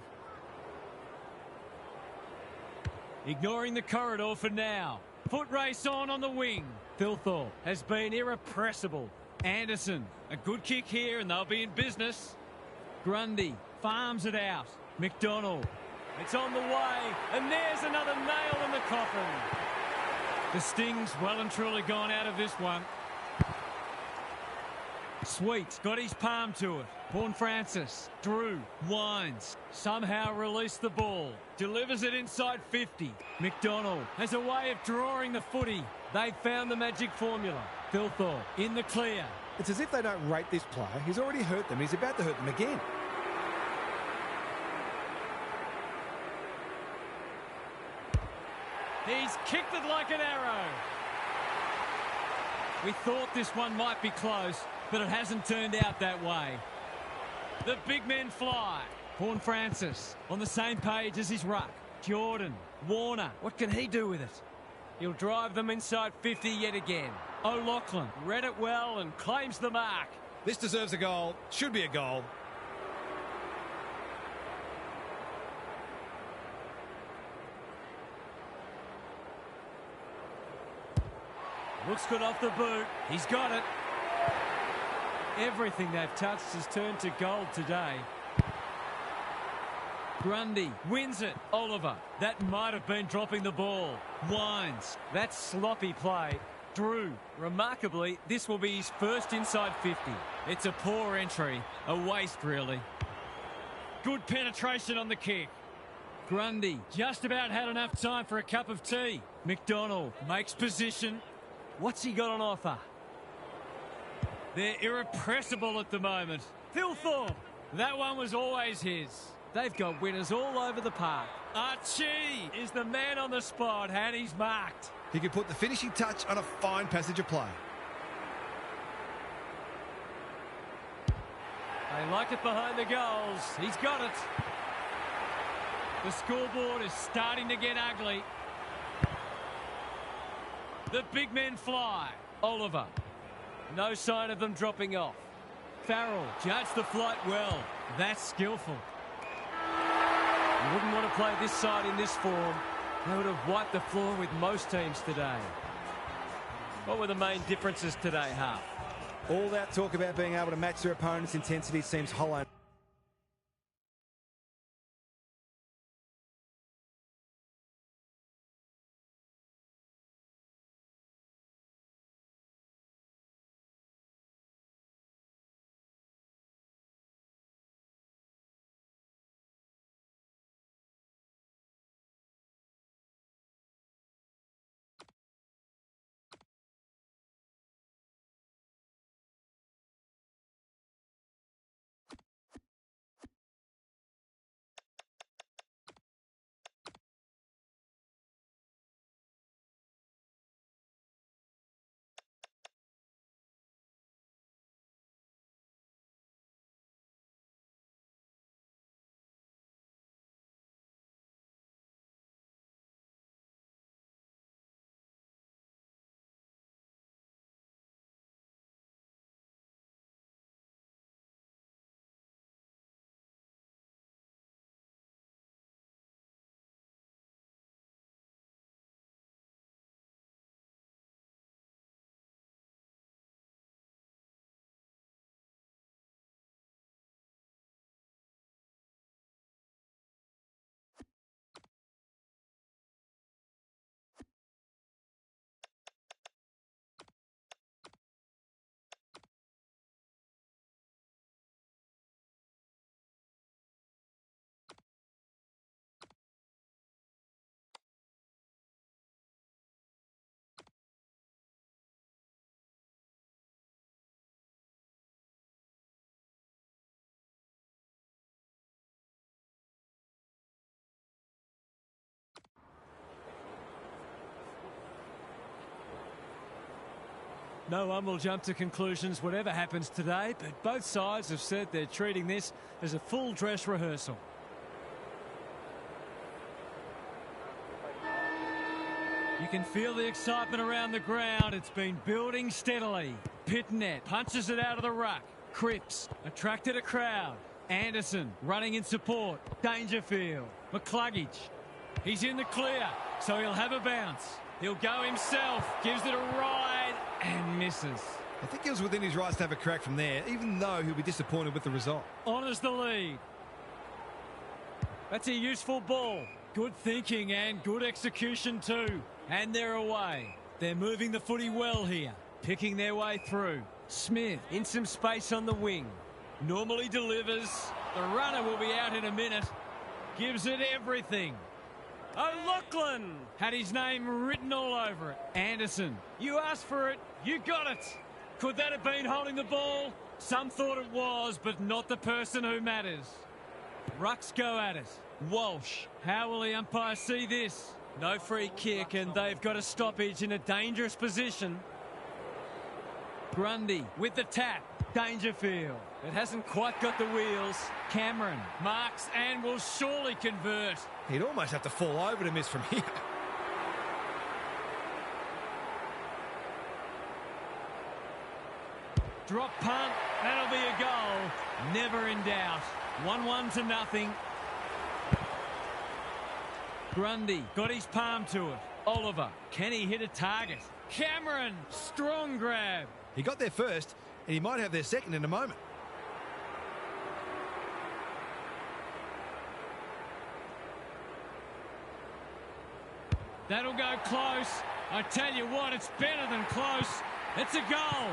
Ignoring the corridor for now. Foot race on the wing. Thilthorpe has been irrepressible. Anderson, a good kick here and they'll be in business. Grundy farms it out. McDonald, it's on the way, and there's another nail in the coffin. The sting's well and truly gone out of this one. Sweet got his palm to it. Vaughan Francis, Drew, winds, somehow released the ball, delivers it inside 50. McDonald has a way of drawing the footy. They've found the magic formula. Thilthorpe in the clear. It's as if they don't rate this player. He's already hurt them. He's about to hurt them again. He's kicked it like an arrow. We thought this one might be close, but it hasn't turned out that way. The big men fly. Vaughan Francis on the same page as his ruck. Jordan, Warner, what can he do with it? He'll drive them inside 50 yet again. O'Loughlin read it well and claims the mark. This deserves a goal. Should be a goal. Looks good off the boot. He's got it. Everything they've touched has turned to gold today. Grundy wins it. Oliver, that might have been dropping the ball. Wines, that's sloppy play. Drew, remarkably, this will be his first inside 50. It's a poor entry. A waste, really. Good penetration on the kick. Grundy just about had enough time for a cup of tea. McDonald makes position. What's he got on offer? They're irrepressible at the moment. Thilthorpe, that one was always his. They've got winners all over the park. Archie is the man on the spot, and he's marked. He could put the finishing touch on a fine passage of play. They like it behind the goals. He's got it. The scoreboard is starting to get ugly. The big men fly. Oliver. No sign of them dropping off. Farrell judged the flight well. That's skillful. You wouldn't want to play this side in this form. They would have wiped the floor with most teams today. What were the main differences today, Half? All that talk about being able to match their opponent's intensity seems hollow. No one will jump to conclusions whatever happens today, but both sides have said they're treating this as a full dress rehearsal. You can feel the excitement around the ground. It's been building steadily. Pitnet punches it out of the ruck. Cripps attracted a crowd. Anderson running in support. Dangerfield. McCluggage. He's in the clear, so he'll have a bounce. He'll go himself. Gives it a ride and misses. I think he was within his rights to have a crack from there, even though he'll be disappointed with the result. Honours the lead. That's a useful ball. Good thinking and good execution too. And they're away. They're moving the footy well here. Picking their way through. Smith in some space on the wing. Normally delivers. The runner will be out in a minute. Gives it everything. O'Loughlin had his name written all over it. Anderson, you asked for it, you got it. Could that have been holding the ball? Some thought it was, but not the person who matters. Rucks go at it. Walsh, how will the umpire see this? No free kick, and they've got a stoppage in a dangerous position. Grundy with the tap. Dangerfield. It hasn't quite got the wheels. Cameron marks and will surely convert. He'd almost have to fall over to miss from here. Drop punt. That'll be a goal. Never in doubt. 1-1 to nothing. Grundy got his palm to it. Oliver, can he hit a target? Cameron, strong grab. He got there first, and he might have their second in a moment. That'll go close. I tell you what, it's better than close. It's a goal.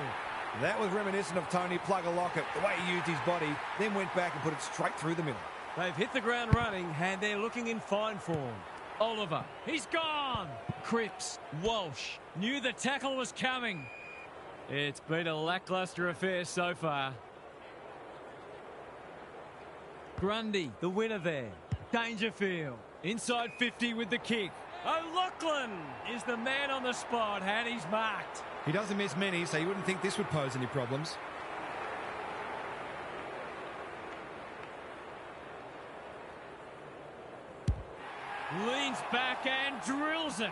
That was reminiscent of Tony Plugger-Lockett, the way he used his body, then went back and put it straight through the middle. They've hit the ground running, and they're looking in fine form. Oliver, he's gone. Cripps, Walsh, knew the tackle was coming. It's been a lacklustre affair so far. Grundy, the winner there. Dangerfield, inside 50 with the kick. O'Loughlin is the man on the spot, and he's marked. He doesn't miss many, so you wouldn't think this would pose any problems. Leans back and drills it.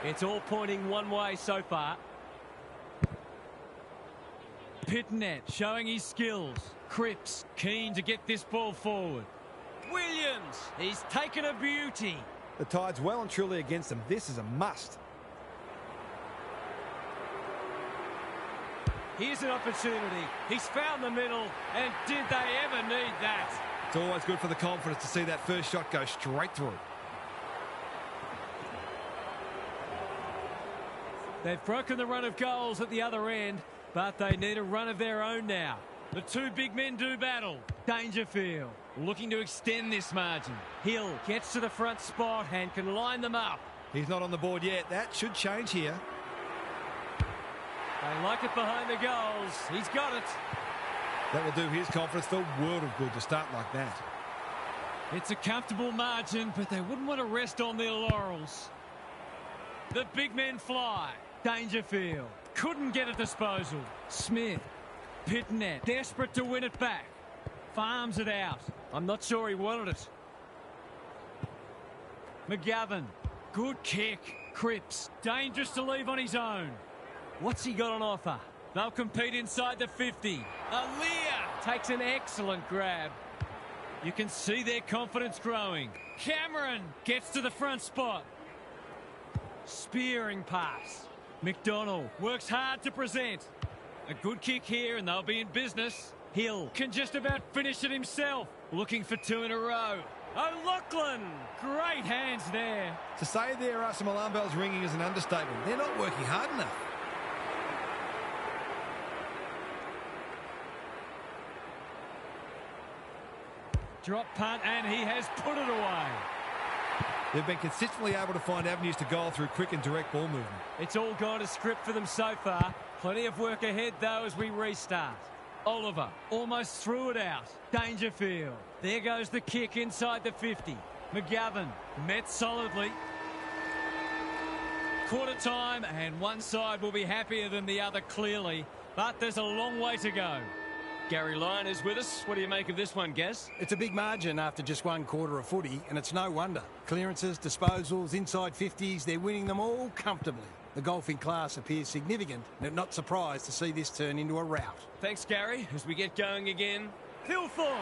It's all pointing one way so far. Pitnet showing his skills. Cripps keen to get this ball forward. Williams, he's taken a beauty. The Tide's well and truly against them. This is a must. Here's an opportunity. He's found the middle, and did they ever need that? It's always good for the confidence to see that first shot go straight through. They've broken the run of goals at the other end, but they need a run of their own now. The two big men do battle. Dangerfield looking to extend this margin. Hill gets to the front spot and can line them up. He's not on the board yet. That should change here. They like it behind the goals. He's got it. That will do his confidence the world of good to start like that. It's a comfortable margin, but they wouldn't want to rest on their laurels. The big men fly. Dangerfield couldn't get a disposal. Smith, Pitnet, desperate to win it back. Farms it out. I'm not sure he wanted it. McGovern, good kick. Cripps, dangerous to leave on his own. What's he got on offer? They'll compete inside the 50. Aaliyah takes an excellent grab. You can see their confidence growing. Cameron gets to the front spot. Spearing pass. McDonald works hard to present. A good kick here and they'll be in business. Hill can just about finish it himself. Looking for two in a row. O'Loughlin, great hands there. To say there are some alarm bells ringing is an understatement. They're not working hard enough. Drop punt and he has put it away. They've been consistently able to find avenues to goal through quick and direct ball movement. It's all gone to script for them so far. Plenty of work ahead though as we restart. Oliver almost threw it out. Dangerfield. There goes the kick inside the 50. McGovern met solidly. Quarter time, and one side will be happier than the other clearly, but there's a long way to go. Gary Lyon is with us. What do you make of this one, Gaz? It's a big margin after just one quarter of footy, and it's no wonder. Clearances, disposals, inside 50s, they're winning them all comfortably. The golfing class appears significant, and I'm not surprised to see this turn into a rout. Thanks, Gary. As we get going again. Pilthorpe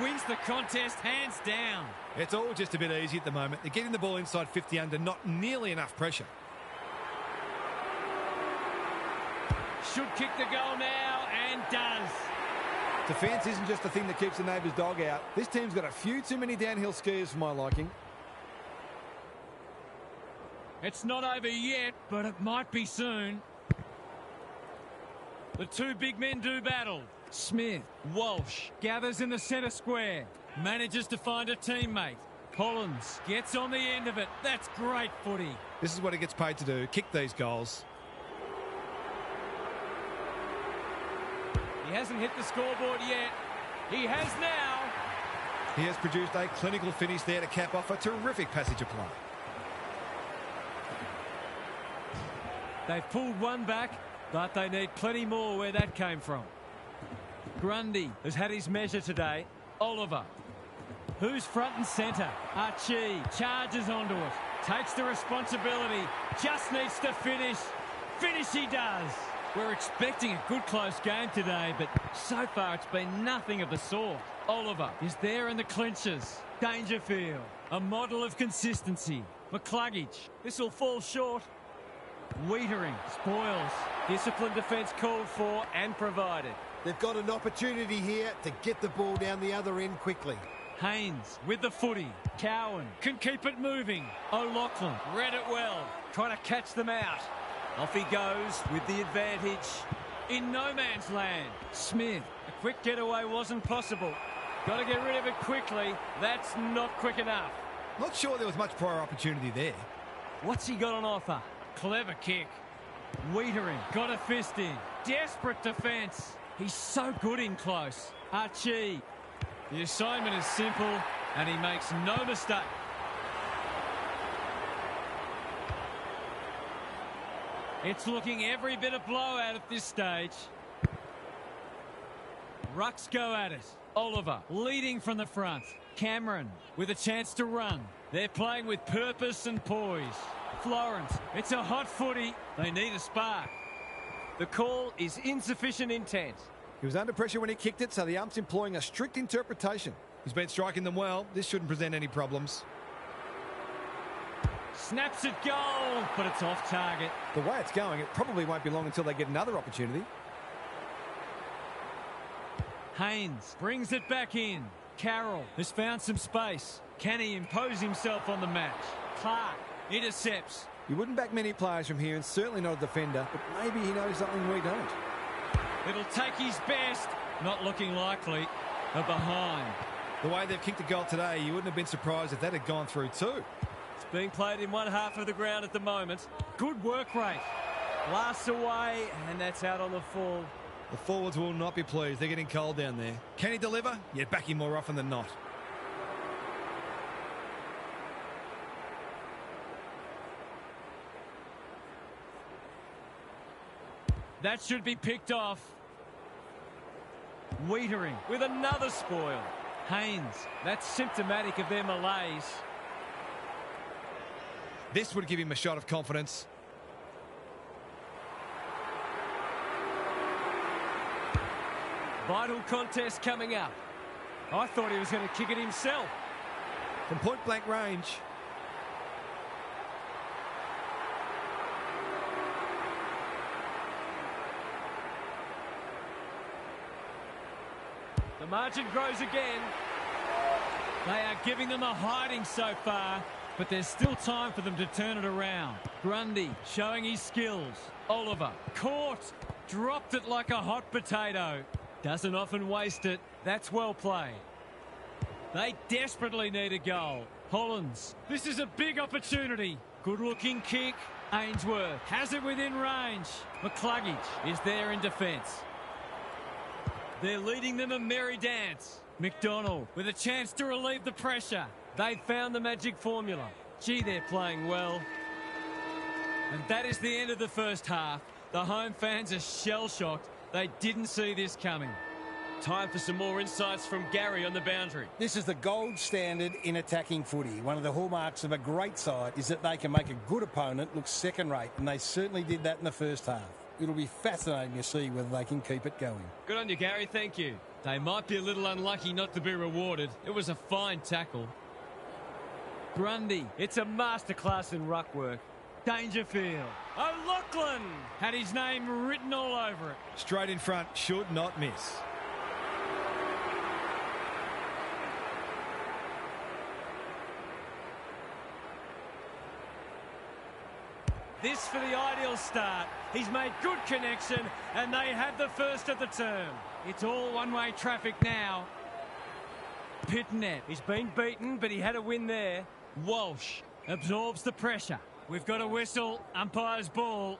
wins the contest hands down. It's all just a bit easy at the moment. They're getting the ball inside 50 under not nearly enough pressure. Should kick the goal now, and does. Defence isn't just the thing that keeps the neighbour's dog out. This team's got a few too many downhill skiers for my liking. It's not over yet, but it might be soon. The two big men do battle. Smith, Walsh, gathers in the centre square. Manages to find a teammate. Collins gets on the end of it. That's great footy. This is what he gets paid to do, kick these goals. He hasn't hit the scoreboard yet. He has now. He has produced a clinical finish there to cap off a terrific passage of play. They've pulled one back, but they need plenty more where that came from. Grundy has had his measure today. Oliver. Who's front and centre? Archie charges onto it. Takes the responsibility. Just needs to finish. Finish he does. We're expecting a good close game today, but so far it's been nothing of the sort. Oliver is there in the clinches. Dangerfield, a model of consistency. McCluggage, this will fall short. Wiedering spoils. Disciplined defence called for and provided. They've got an opportunity here to get the ball down the other end quickly. Haynes with the footy. Cowan can keep it moving. O'Loughlin read it well. Trying to catch them out. Off he goes with the advantage. In no man's land. Smith. A quick getaway wasn't possible. Got to get rid of it quickly. That's not quick enough. Not sure there was much prior opportunity there. What's he got on offer? Clever kick. Wiedering got a fist in. Desperate defence. He's so good in close. Archie. The assignment is simple, and he makes no mistake. It's looking every bit a blowout at this stage. Rucks go at it. Oliver leading from the front. Cameron with a chance to run. They're playing with purpose and poise. Florence, it's a hot footy. They need a spark. The call is insufficient intent. He was under pressure when he kicked it, so the ump's employing a strict interpretation. He's been striking them well. This shouldn't present any problems. Snaps it goal, but it's off target. The way it's going, it probably won't be long until they get another opportunity. Haynes brings it back in. Carroll has found some space. Can he impose himself on the match? Clark intercepts. You wouldn't back many players from here, and certainly not a defender, but maybe he knows something we don't. It'll take his best. Not looking likely. A behind. The way they've kicked the goal today, you wouldn't have been surprised if that had gone through too. It's being played in one half of the ground at the moment. Good work rate. Blasts away, and that's out on the full. The forwards will not be pleased. They're getting cold down there. Can he deliver? Yeah, back him more often than not. That should be picked off. Wiedering with another spoil. Haynes, that's symptomatic of their malaise. This would give him a shot of confidence. Vital contest coming up. I thought he was going to kick it himself. From point-blank range. The margin grows again. They are giving them a hiding so far, but there's still time for them to turn it around. Grundy showing his skills. Oliver caught, dropped it like a hot potato. Doesn't often waste it. That's well played. They desperately need a goal. Hollins, this is a big opportunity. Good looking kick. Ainsworth has it within range. McCluggage is there in defence. They're leading them a merry dance. McDonald with a chance to relieve the pressure. They've found the magic formula. Gee, they're playing well. And that is the end of the first half. The home fans are shell-shocked. They didn't see this coming. Time for some more insights from Gary on the boundary. This is the gold standard in attacking footy. One of the hallmarks of a great side is that they can make a good opponent look second-rate, and they certainly did that in the first half. It'll be fascinating to see whether they can keep it going. Good on you, Gary. Thank you. They might be a little unlucky not to be rewarded. It was a fine tackle. Grundy. It's a masterclass in ruck work. Dangerfield. O'Loughlin had his name written all over it. Straight in front, should not miss. This for the ideal start. He's made good connection, and they have the first of the term. It's all one-way traffic now. Pitnet. He's been beaten, but he had a win there. Walsh absorbs the pressure. We've got a whistle. Umpire's ball.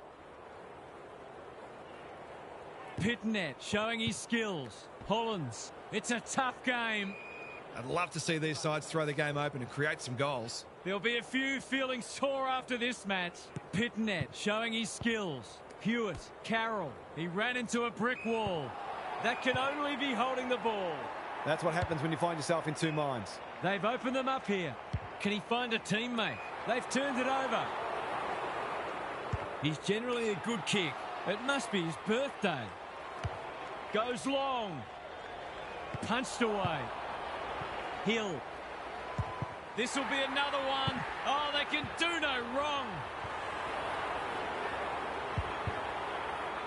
Pitnet showing his skills. Hollands. It's a tough game. I'd love to see these sides throw the game open and create some goals. There'll be a few feeling sore after this match. Pitnet showing his skills. Hewitt, Carroll. He ran into a brick wall. That can only be holding the ball. That's what happens when you find yourself in two minds. They've opened them up here. Can he find a teammate? They've turned it over. He's generally a good kick. It must be his birthday. Goes long. Punched away. Hill. This will be another one. Oh, they can do no wrong.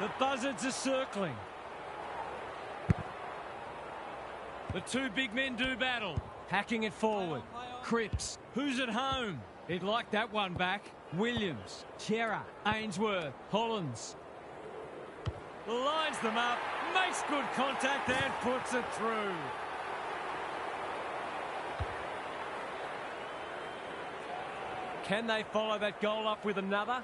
The buzzards are circling. The two big men do battle. Hacking it forward. Cripps. Who's at home? He'd like that one back. Williams. Chera. Ainsworth. Hollands. Lines them up. Makes good contact and puts it through. Can they follow that goal up with another?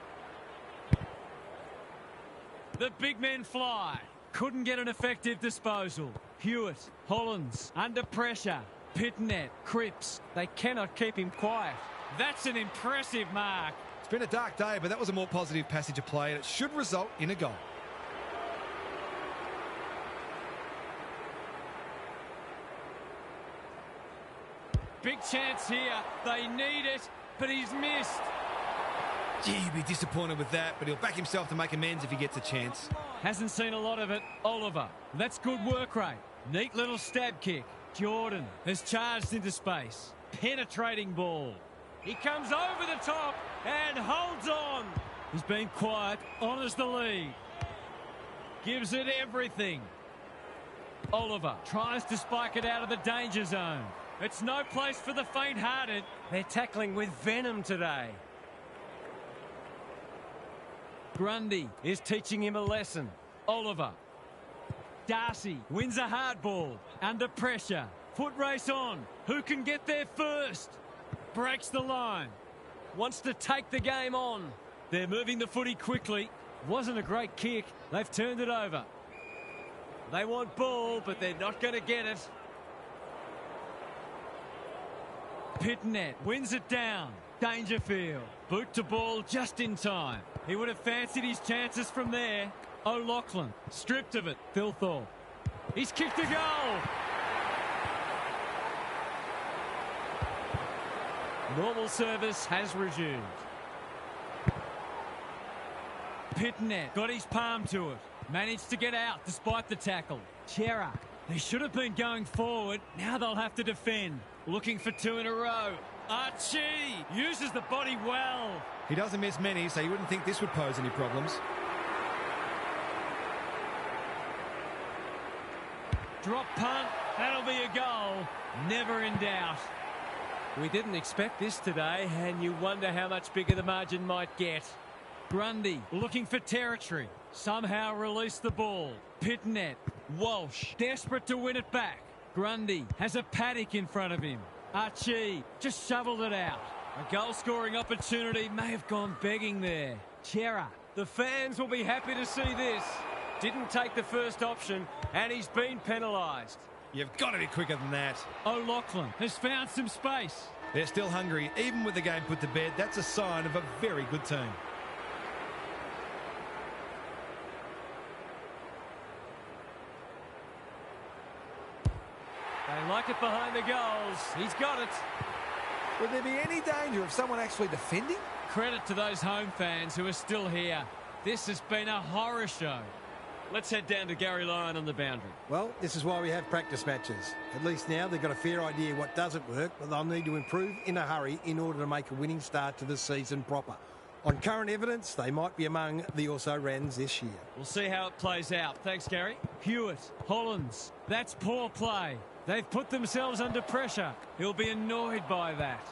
The big men fly. Couldn't get an effective disposal. Hewitt, Hollands, under pressure. Pitnet, Cripps. They cannot keep him quiet. That's an impressive mark. It's been a dark day, but that was a more positive passage of play, and it should result in a goal. Big chance here. They need it, but he's missed. Gee, he'd be disappointed with that, but he'll back himself to make amends if he gets a chance. Hasn't seen a lot of it. Oliver. That's good work rate. Neat little stab kick. Jordan has charged into space. Penetrating ball. He comes over the top and holds on. He's been quiet, honours the lead. Gives it everything. Oliver tries to spike it out of the danger zone. It's no place for the faint-hearted. They're tackling with venom today. Grundy is teaching him a lesson. Oliver. Darcy wins a hard ball. Under pressure. Foot race on. Who can get there first? Breaks the line. Wants to take the game on. They're moving the footy quickly. Wasn't a great kick. They've turned it over. They want ball, but they're not going to get it. Pitnet wins it down. Dangerfield. Boot to ball just in time. He would have fancied his chances from there. O'Loughlin stripped of it. Thilthorpe. He's kicked a goal. Normal service has resumed. Pitnet got his palm to it. Managed to get out despite the tackle. Chera. They should have been going forward. Now they'll have to defend. Looking for two in a row. Archie uses the body well. He doesn't miss many, so you wouldn't think this would pose any problems. Drop punt. That'll be a goal. Never in doubt. We didn't expect this today, and you wonder how much bigger the margin might get. Grundy looking for territory. Somehow release the ball. Pitnet. Walsh desperate to win it back. Grundy has a paddock in front of him. Archie just shoveled it out. A goal-scoring opportunity may have gone begging there. Chera. The fans will be happy to see this. Didn't take the first option, and he's been penalised. You've got to be quicker than that. O'Loughlin has found some space. They're still hungry. Even with the game put to bed, that's a sign of a very good team. They like it behind the goals. He's got it. Would there be any danger of someone actually defending? Credit to those home fans who are still here. This has been a horror show. Let's head down to Gary Lyon on the boundary. Well, this is why we have practice matches. At least now they've got a fair idea what doesn't work, but they'll need to improve in a hurry in order to make a winning start to the season proper. On current evidence, they might be among the also-rans this year. We'll see how it plays out. Thanks, Gary. Hewitt, Hollands, that's poor play. They've put themselves under pressure. He'll be annoyed by that.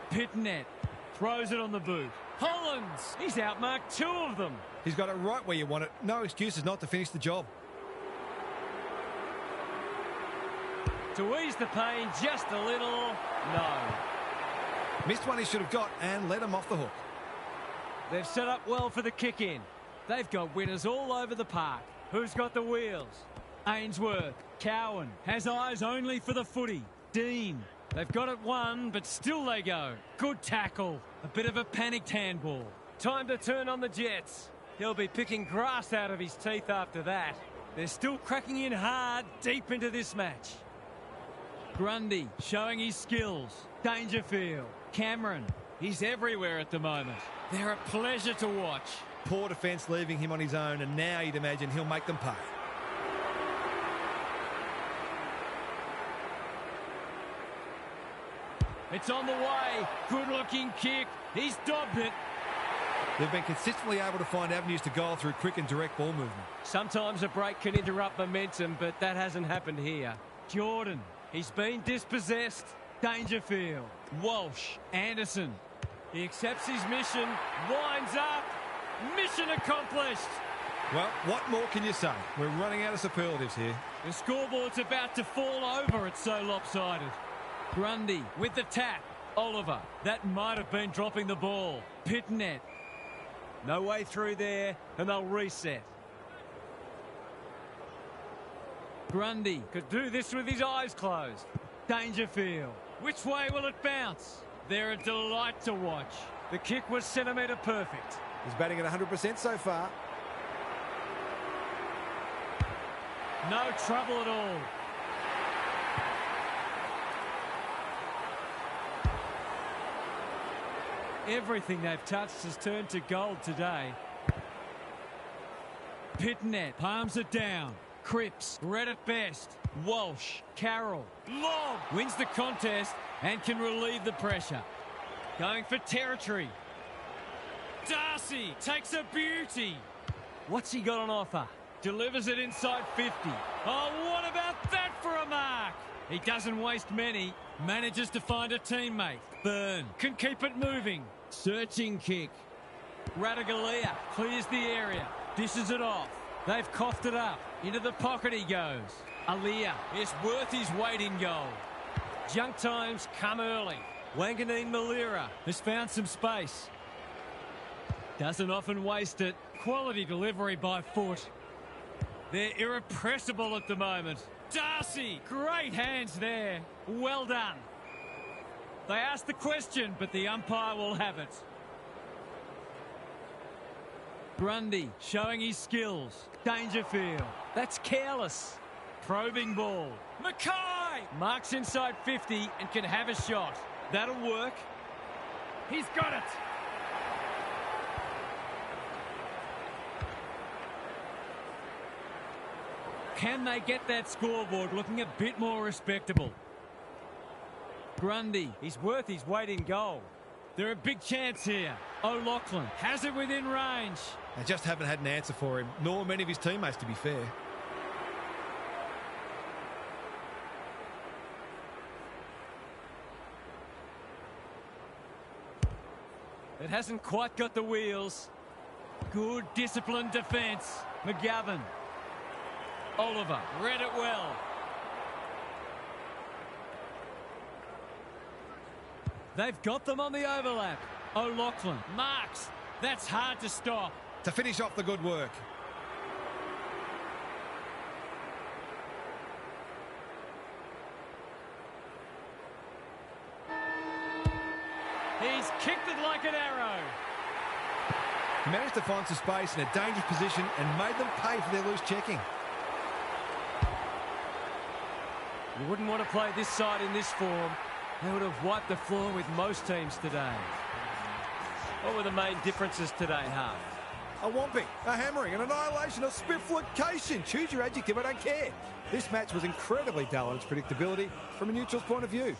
Pitnet throws it on the boot. Hollands! He's outmarked two of them. He's got it right where you want it. No excuses not to finish the job. To ease the pain just a little. No. Missed one he should have got and let him off the hook. They've set up well for the kick-in. They've got winners all over the park. Who's got the wheels? Ainsworth. Cowan has eyes only for the footy. Dean. They've got it won, but still they go. Good tackle. A bit of a panicked handball. Time to turn on the Jets. He'll be picking grass out of his teeth after that. They're still cracking in hard deep into this match. Grundy showing his skills. Dangerfield. Cameron. He's everywhere at the moment. They're a pleasure to watch. Poor defence leaving him on his own, and now you'd imagine he'll make them pay. It's on the way. Good-looking kick. He's dobbed it. They've been consistently able to find avenues to goal through quick and direct ball movement. Sometimes a break can interrupt momentum, but that hasn't happened here. Jordan. He's been dispossessed. Dangerfield. Walsh. Anderson. He accepts his mission. Winds up. Mission accomplished. Well, what more can you say? We're running out of superlatives here. The scoreboard's about to fall over. It's so lopsided. Grundy with the tap. Oliver. That might have been dropping the ball. Pitnet. No way through there, and they'll reset. Grundy could do this with his eyes closed. Dangerfield. Which way will it bounce? They're a delight to watch. The kick was centimetre perfect. He's batting at 100% so far. No trouble at all. Everything they've touched has turned to gold today. Pitnet palms it down. Cripps, red at best. Walsh, Carroll, Lobb wins the contest and can relieve the pressure. Going for territory. Darcy takes a beauty. What's he got on offer? Delivers it inside 50. Oh, what about that for a mark? He doesn't waste many. Manages to find a teammate. Byrne can keep it moving. Searching kick. Radaglia clears the area. Dishes it off. They've coughed it up. Into the pocket he goes. Alia is worth his weight in goal. Junk times come early. Wanganeen Malira has found some space. Doesn't often waste it. Quality delivery by foot. They're irrepressible at the moment. Darcy, great hands there. Well done. They asked the question, but the umpire will have it. Grundy showing his skills. Dangerfield. That's careless. Probing ball. Mackay marks inside 50 and can have a shot. That'll work. He's got it. Can they get that scoreboard looking a bit more respectable? Grundy, he's worth his weight in goal. They're a big chance here. O'Loughlin has it within range. They just haven't had an answer for him, nor many of his teammates, to be fair. It hasn't quite got the wheels. Good disciplined defence. McGovern. Oliver read it well. They've got them on the overlap. O'Loughlin marks. That's hard to stop. To finish off the good work. He's kicked it like an arrow. He managed to find some space in a dangerous position and made them pay for their loose checking. You wouldn't want to play this side in this form. They would have wiped the floor with most teams today. What were the main differences today, Huff? A whomping, a hammering, an annihilation, a spifflication. Choose your adjective, I don't care. This match was incredibly dull in its predictability from a neutral's point of view.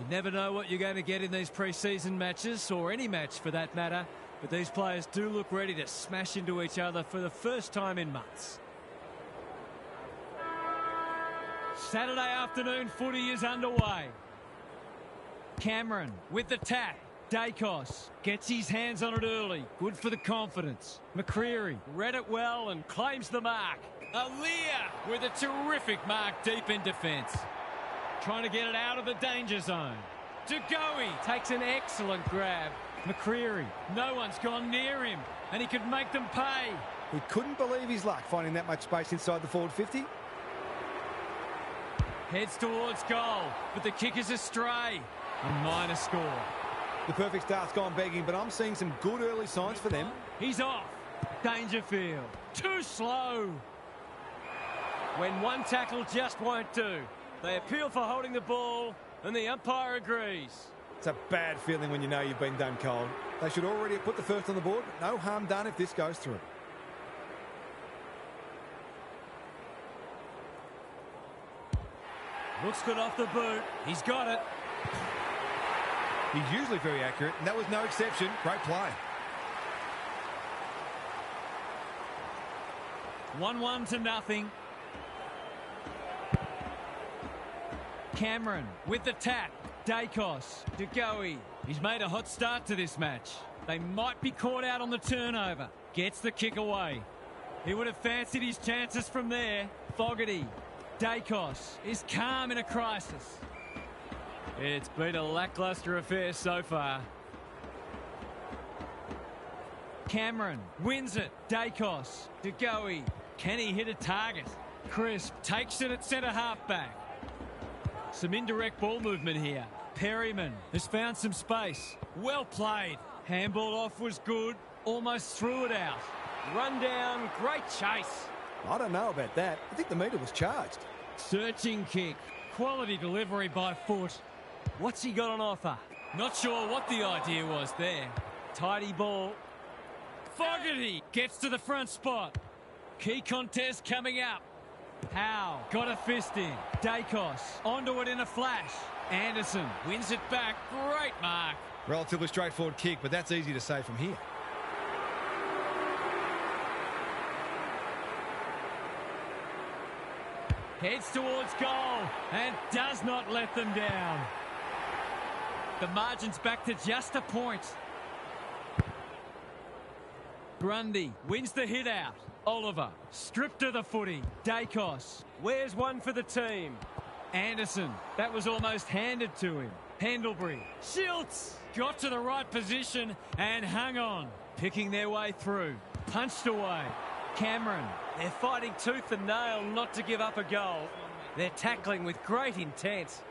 You never know what you're going to get in these pre-season matches, or any match for that matter, but these players do look ready to smash into each other for the first time in months. Saturday afternoon footy is underway. Cameron with the tap. Dacos gets his hands on it early. Good for the confidence. McCreary read it well and claims the mark. Aaliyah with a terrific mark deep in defence. Trying to get it out of the danger zone. Degoe takes an excellent grab. McCreary, no one's gone near him, and he could make them pay. He couldn't believe his luck finding that much space inside the forward 50. Heads towards goal, but the kick is astray. A minor score. The perfect start's gone begging, but I'm seeing some good early signs for them. He's off. Dangerfield. Too slow. When one tackle just won't do. They appeal for holding the ball, and the umpire agrees. It's a bad feeling when you know you've been done cold. They should already have put the first on the board. No harm done if this goes through. Looks good off the boot. He's got it. He's usually very accurate, and that was no exception. Great play. 1-1. Cameron with the tap. Dacos to Goey. He's made a hot start to this match. They might be caught out on the turnover. Gets the kick away. He would have fancied his chances from there. Fogarty. Dacos is calm in a crisis. It's been a lacklustre affair so far. Cameron wins it. Dacos to Goey. Can he hit a target? Crisp takes it at centre half-back. Some indirect ball movement here. Perryman has found some space. Well played. Handball off was good. Almost threw it out. Run down, great chase. I don't know about that. I think the meter was charged. Searching kick. Quality delivery by foot. What's he got on offer? Not sure what the idea was there. Tidy ball. Fogarty gets to the front spot. Key contest coming up. Howe got a fist in. Dacos onto it in a flash. Anderson wins it back. Great mark. Relatively straightforward kick, but that's easy to say from here. Heads towards goal and does not let them down. The margin's back to just a point. Grundy wins the hit out. Oliver stripped to the footy. Dacos. Where's one for the team? Anderson. That was almost handed to him. Pendlebury. Schultz got to the right position and hung on. Picking their way through. Punched away. Cameron. They're fighting tooth and nail not to give up a goal. They're tackling with great intent.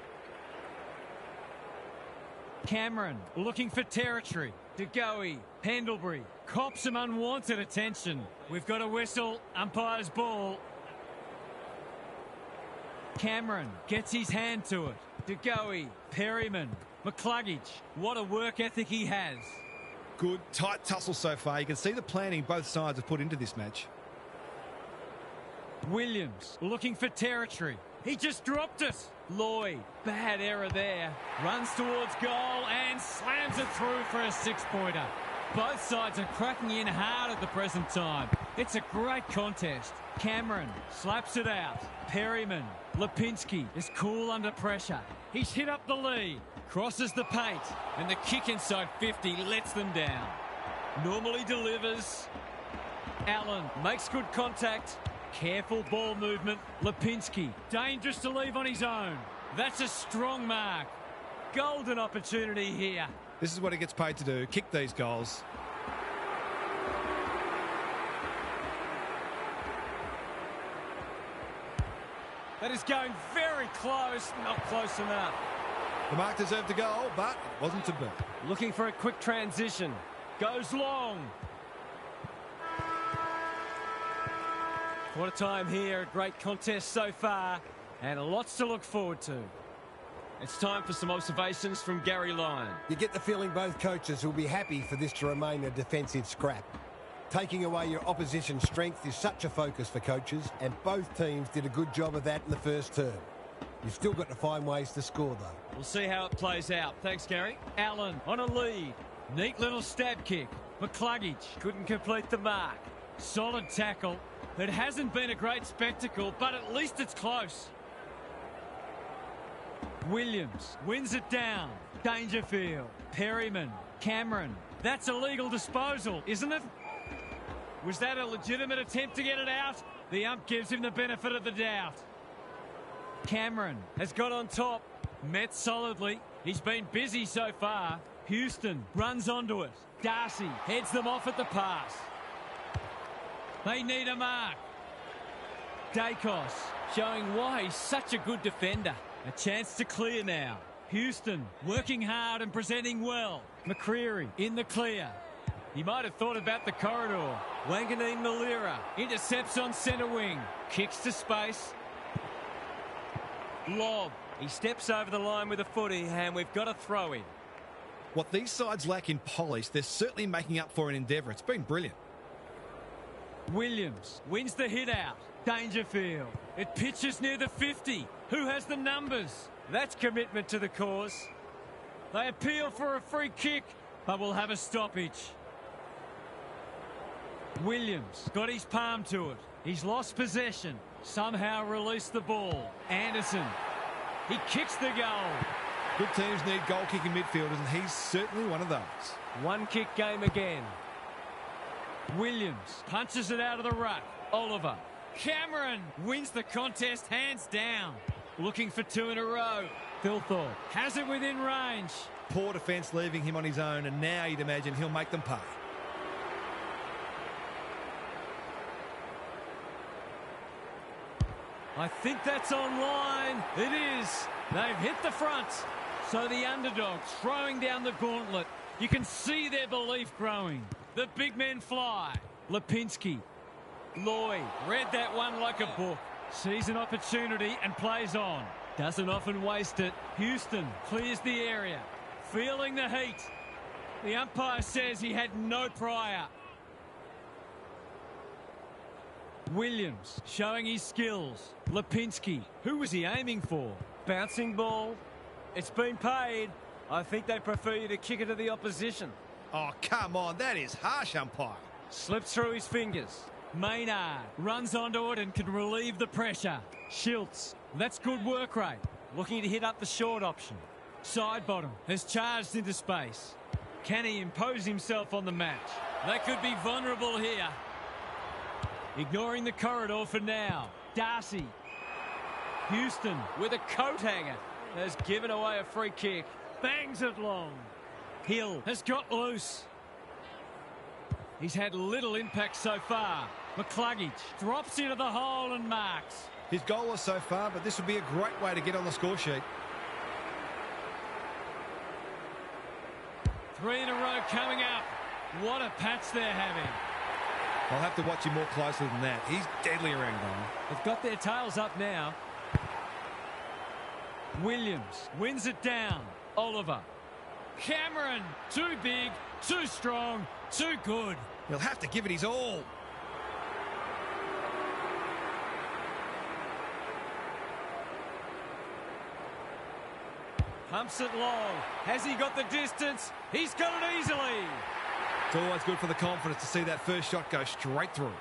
Cameron looking for territory. De Goey. Pendlebury cops some unwanted attention. We've got a whistle. Umpire's ball. Cameron gets his hand to it. De Goey. Perryman. McCluggage. What a work ethic he has. Good, tight tussle so far. You can see the planning both sides have put into this match. Williams looking for territory. He just dropped it. Lloyd, bad error there. Runs towards goal and slams it through for a six-pointer. Both sides are cracking in hard at the present time. It's a great contest. Cameron slaps it out. Perryman. Lipinski is cool under pressure. He's hit up the lead. Crosses the paint. And the kick inside 50 lets them down. Normally delivers. Allen makes good contact. Careful ball movement. Lipinski, dangerous to leave on his own. That's a strong mark. Golden opportunity here. This is what he gets paid to do, kick these goals. That is going very close. Not close enough. The mark deserved a goal, but it wasn't to be. Looking for a quick transition. Goes long. What a time here. A great contest so far. And lots to look forward to. It's time for some observations from Gary Lyon. You get the feeling both coaches will be happy for this to remain a defensive scrap. Taking away your opposition's strength is such a focus for coaches, and both teams did a good job of that in the first term. You've still got to find ways to score, though. We'll see how it plays out. Thanks, Gary. Allen on a lead. Neat little stab kick. McCluggage couldn't complete the mark. Solid tackle. It hasn't been a great spectacle, but at least it's close. Williams wins it down. Dangerfield. Perryman. Cameron. That's a legal disposal, isn't it? Was that a legitimate attempt to get it out? The ump gives him the benefit of the doubt. Cameron has got on top. Met solidly. He's been busy so far. Houston runs onto it. Darcy heads them off at the pass. They need a mark. Dacos showing why he's such a good defender. A chance to clear now. Houston working hard and presenting well. McCreary in the clear. He might have thought about the corridor. Wanganeen Malira intercepts on centre wing. Kicks to space. Lob. He steps over the line with a footy and we've got a throw in. What these sides lack in polish, they're certainly making up for in endeavour. It's been brilliant. Williams wins the hit out. Dangerfield. It pitches near the 50. Who has the numbers? That's commitment to the cause. They appeal for a free kick, but will have a stoppage. Williams got his palm to it. He's lost possession. Somehow released the ball. Anderson. He kicks the goal. Good teams need goal-kicking midfielders, and he's certainly one of those. One kick game again. Williams punches it out of the ruck. Oliver. Cameron wins the contest hands down. Looking for two in a row. Thilthorpe has it within range. Poor defence leaving him on his own, and now you'd imagine he'll make them pay. I think that's online. It is. They've hit the front. So the underdogs throwing down the gauntlet. You can see their belief growing. The big men fly. Lipinski. Lloyd read that one like a book. Sees an opportunity and plays on. Doesn't often waste it. Houston clears the area. Feeling the heat. The umpire says he had no prior. Williams showing his skills. Lipinski. Who was he aiming for? Bouncing ball. It's been paid. I think they prefer you to kick it to the opposition. Oh, come on. That is harsh, umpire. Slips through his fingers. Maynard runs onto it and can relieve the pressure. Schiltz. That's good work rate. Looking to hit up the short option. Sidebottom has charged into space. Can he impose himself on the match? They could be vulnerable here. Ignoring the corridor for now. Darcy. Houston with a coat hanger has given away a free kick. Bangs it long. Hill has got loose. He's had little impact so far. McCluggage drops into the hole and marks. His goal was so far, but this would be a great way to get on the score sheet. 3 in a row coming up. What a patch they're having. I'll have to watch him more closely than that. He's deadly around goal. They've got their tails up now. Williams wins it down. Oliver. Cameron. Too big, too strong, too good. He'll have to give it his all. Pumps it long. Has he got the distance? He's got it easily. It's always good for the confidence to see that first shot go straight through.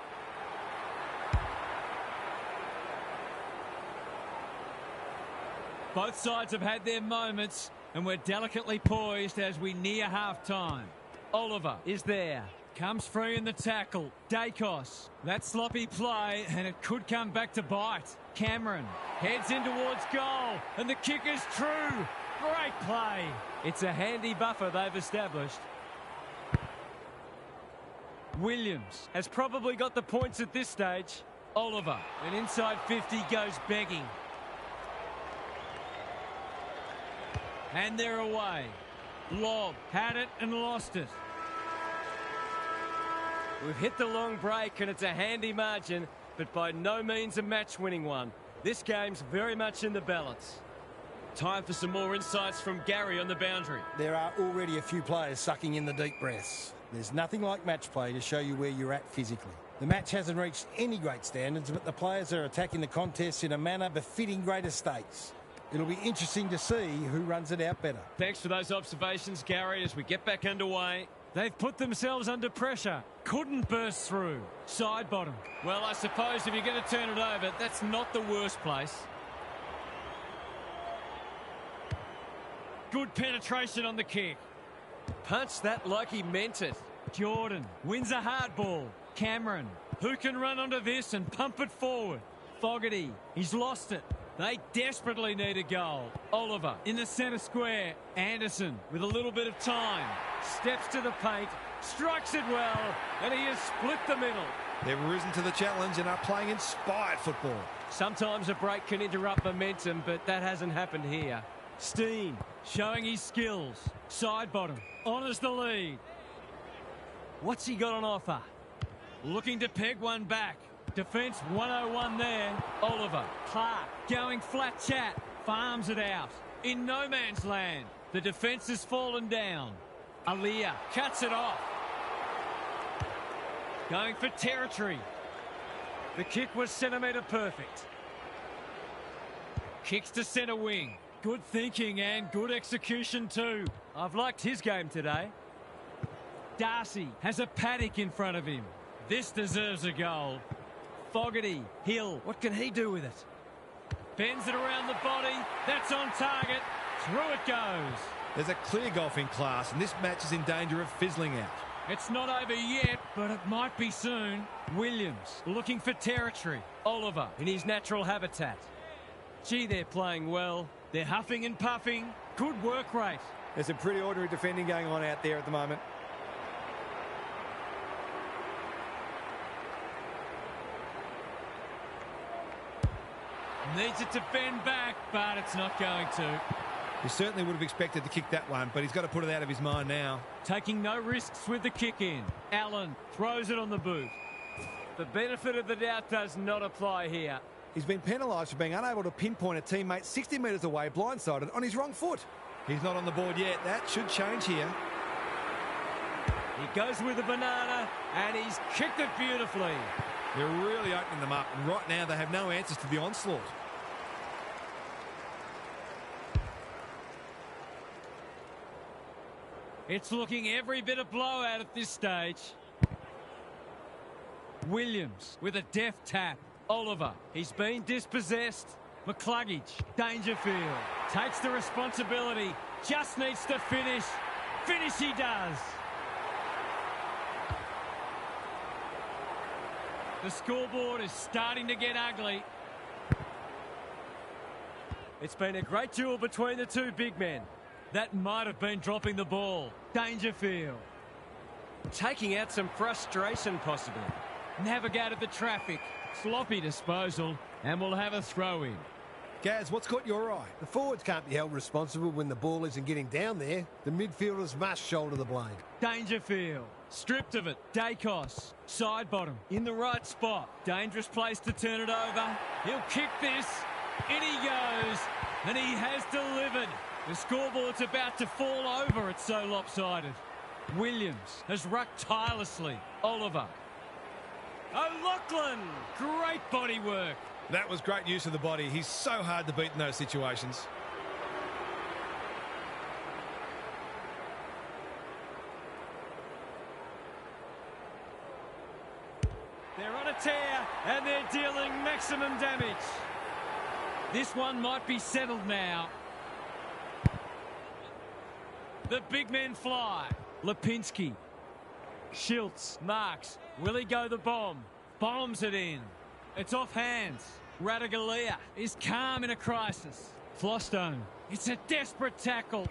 Both sides have had their moments, and we're delicately poised as we near half-time. Oliver is there. Comes free in the tackle. Dacos. That sloppy play, and it could come back to bite. Cameron heads in towards goal, and the kick is true. Great play. It's a handy buffer they've established. Williams has probably got the points at this stage. Oliver, an inside 50, goes begging. And they're away. Lobb had it and lost it. We've hit the long break and it's a handy margin, but by no means a match-winning one. This game's very much in the balance. Time for some more insights from Gary on the boundary. There are already a few players sucking in the deep breaths. There's nothing like match play to show you where you're at physically. The match hasn't reached any great standards, but the players are attacking the contest in a manner befitting greater stakes. It'll be interesting to see who runs it out better. Thanks for those observations, Gary, as we get back underway. They've put themselves under pressure. Couldn't burst through. Side bottom. Well, I suppose if you're going to turn it over, that's not the worst place. Good penetration on the kick. Punched that like he meant it. Jordan wins a hard ball. Cameron, who can run onto this and pump it forward? Fogarty, he's lost it. They desperately need a goal. Oliver in the centre square. Anderson with a little bit of time. Steps to the paint, strikes it well, and he has split the middle. They've risen to the challenge and are playing inspired football. Sometimes a break can interrupt momentum, but that hasn't happened here. Steen showing his skills. Side bottom, honours the lead. What's he got on offer? Looking to peg one back. Defence 101 there. Oliver. Clark going flat chat. Farms it out. In no man's land. The defence has fallen down. Aliyah cuts it off. Going for territory. The kick was centimetre perfect. Kicks to centre wing. Good thinking and good execution too. I've liked his game today. Darcy has a paddock in front of him. This deserves a goal. Fogarty, Hill, what can he do with it? Bends it around the body. That's on target. Through it goes. There's a clear golfing class, and this match is in danger of fizzling out. It's not over yet, but it might be soon. Williams looking for territory. Oliver in his natural habitat. Gee, they're playing well. They're huffing and puffing. Good work rate. There's some pretty ordinary defending going on out there at the moment. Needs it to bend back, but it's not going to. He certainly would have expected to kick that one, but he's got to put it out of his mind now. Taking no risks with the kick in. Allen throws it on the boot. The benefit of the doubt does not apply here. He's been penalised for being unable to pinpoint a teammate 60 metres away blindsided on his wrong foot. He's not on the board yet. That should change here. He goes with the banana, and he's kicked it beautifully. They're really opening them up, and right now they have no answers to the onslaught. It's looking every bit of blowout at this stage. Williams with a deft tap. Oliver, he's been dispossessed. McCluggage, Dangerfield, takes the responsibility. Just needs to finish. Finish he does. The scoreboard is starting to get ugly. It's been a great duel between the two big men. That might have been dropping the ball. Dangerfield. Taking out some frustration possibly. Navigated the traffic. Sloppy disposal. And we'll have a throw in. Gaz, what's caught your eye? The forwards can't be held responsible when the ball isn't getting down there. The midfielders must shoulder the blame. Dangerfield. Stripped of it. Dacos. Side bottom. In the right spot. Dangerous place to turn it over. He'll kick this. In he goes. And he has delivered. The scoreboard's about to fall over. It's so lopsided. Williams has rucked tirelessly. Oliver. O'Loughlin. Great body work. That was great use of the body. He's so hard to beat in those situations. They're on a tear, and they're dealing maximum damage. This one might be settled now. The big men fly. Lipinski. Schultz marks. Will he go the bomb? Bombs it in. It's off hands. Radaglia is calm in a crisis. Flostone. It's a desperate tackle.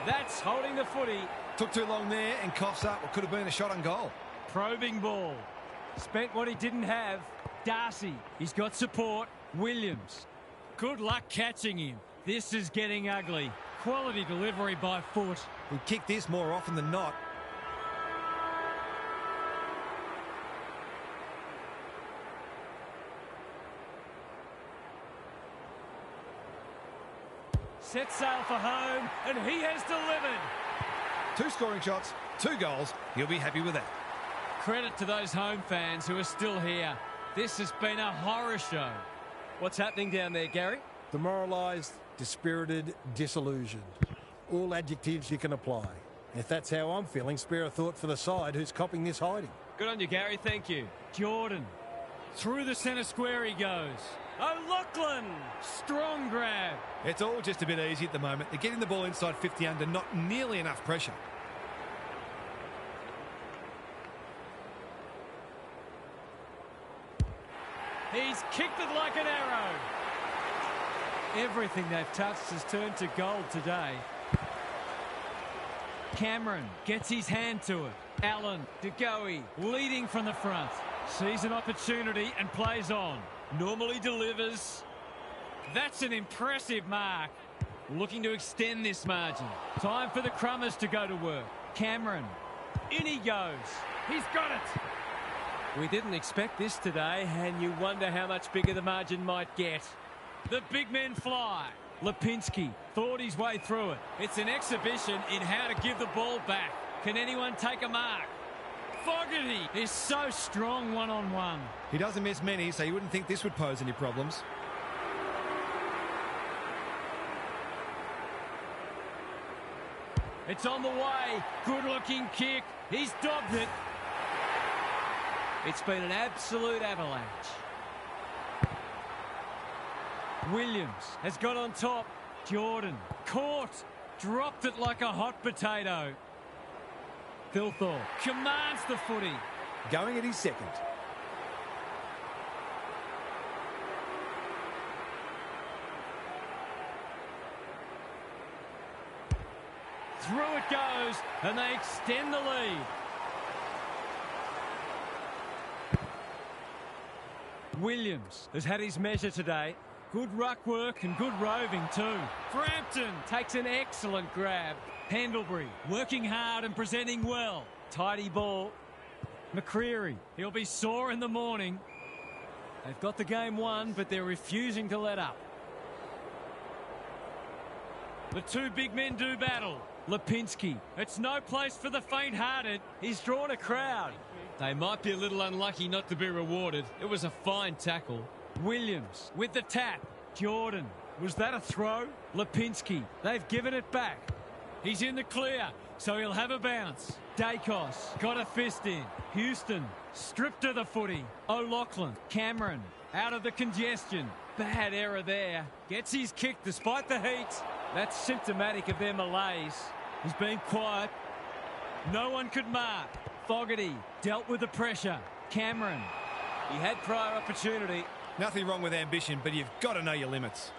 That's holding the footy. Took too long there and coughs up what could have been a shot on goal. Probing ball. Spent what he didn't have. Darcy. He's got support. Williams. Good luck catching him. This is getting ugly. Quality delivery by foot. He kicked this more often than not. Set sail for home, and he has delivered. 2 scoring shots, 2 goals. He'll be happy with that. Credit to those home fans who are still here. This has been a horror show. What's happening down there, Gary? Demoralised, dispirited, disillusioned. All adjectives you can apply. If that's how I'm feeling, spare a thought for the side who's copping this hiding. Good on you, Gary. Thank you. Jordan. Through the centre square he goes. O'Loughlin. Strong grab. It's all just a bit easy at the moment. They're getting the ball inside 50 under, not nearly enough pressure. He's kicked it like an arrow. Everything they've touched has turned to gold today. Cameron gets his hand to it. Allen, DeGoey, leading from the front. Sees an opportunity and plays on. Normally delivers. That's an impressive mark. Looking to extend this margin. Time for the Crummers to go to work. Cameron. In he goes. He's got it. We didn't expect this today, and you wonder how much bigger the margin might get. The big men fly. Lipinski thought his way through it. It's an exhibition in how to give the ball back. Can anyone take a mark? Fogarty is so strong one-on-one. He doesn't miss many, so you wouldn't think this would pose any problems. It's on the way. Good-looking kick. He's dobbed it. It's been an absolute avalanche. Williams has got on top. Jordan caught. Dropped it like a hot potato. Thilthorpe commands the footy. Going at his second. Through it goes, and they extend the lead. Williams has had his measure today. Good ruck work and good roving too. Frampton takes an excellent grab. Pendlebury working hard and presenting well. Tidy ball. McCreary, he'll be sore in the morning. They've got the game won, but they're refusing to let up. The two big men do battle. Lipinski, it's no place for the faint-hearted. He's drawn a crowd. They might be a little unlucky not to be rewarded. It was a fine tackle. Williams with the tap. Jordan, was that a throw? Lipinski, they've given it back. He's in the clear, so he'll have a bounce. Dacos got a fist in. Houston stripped of the footy. O'Loughlin, Cameron out of the congestion. Bad error there. Gets his kick despite the heat. That's symptomatic of their malaise. He's been quiet. No one could mark. Fogarty dealt with the pressure. Cameron, he had prior opportunity. Nothing wrong with ambition, but you've got to know your limits.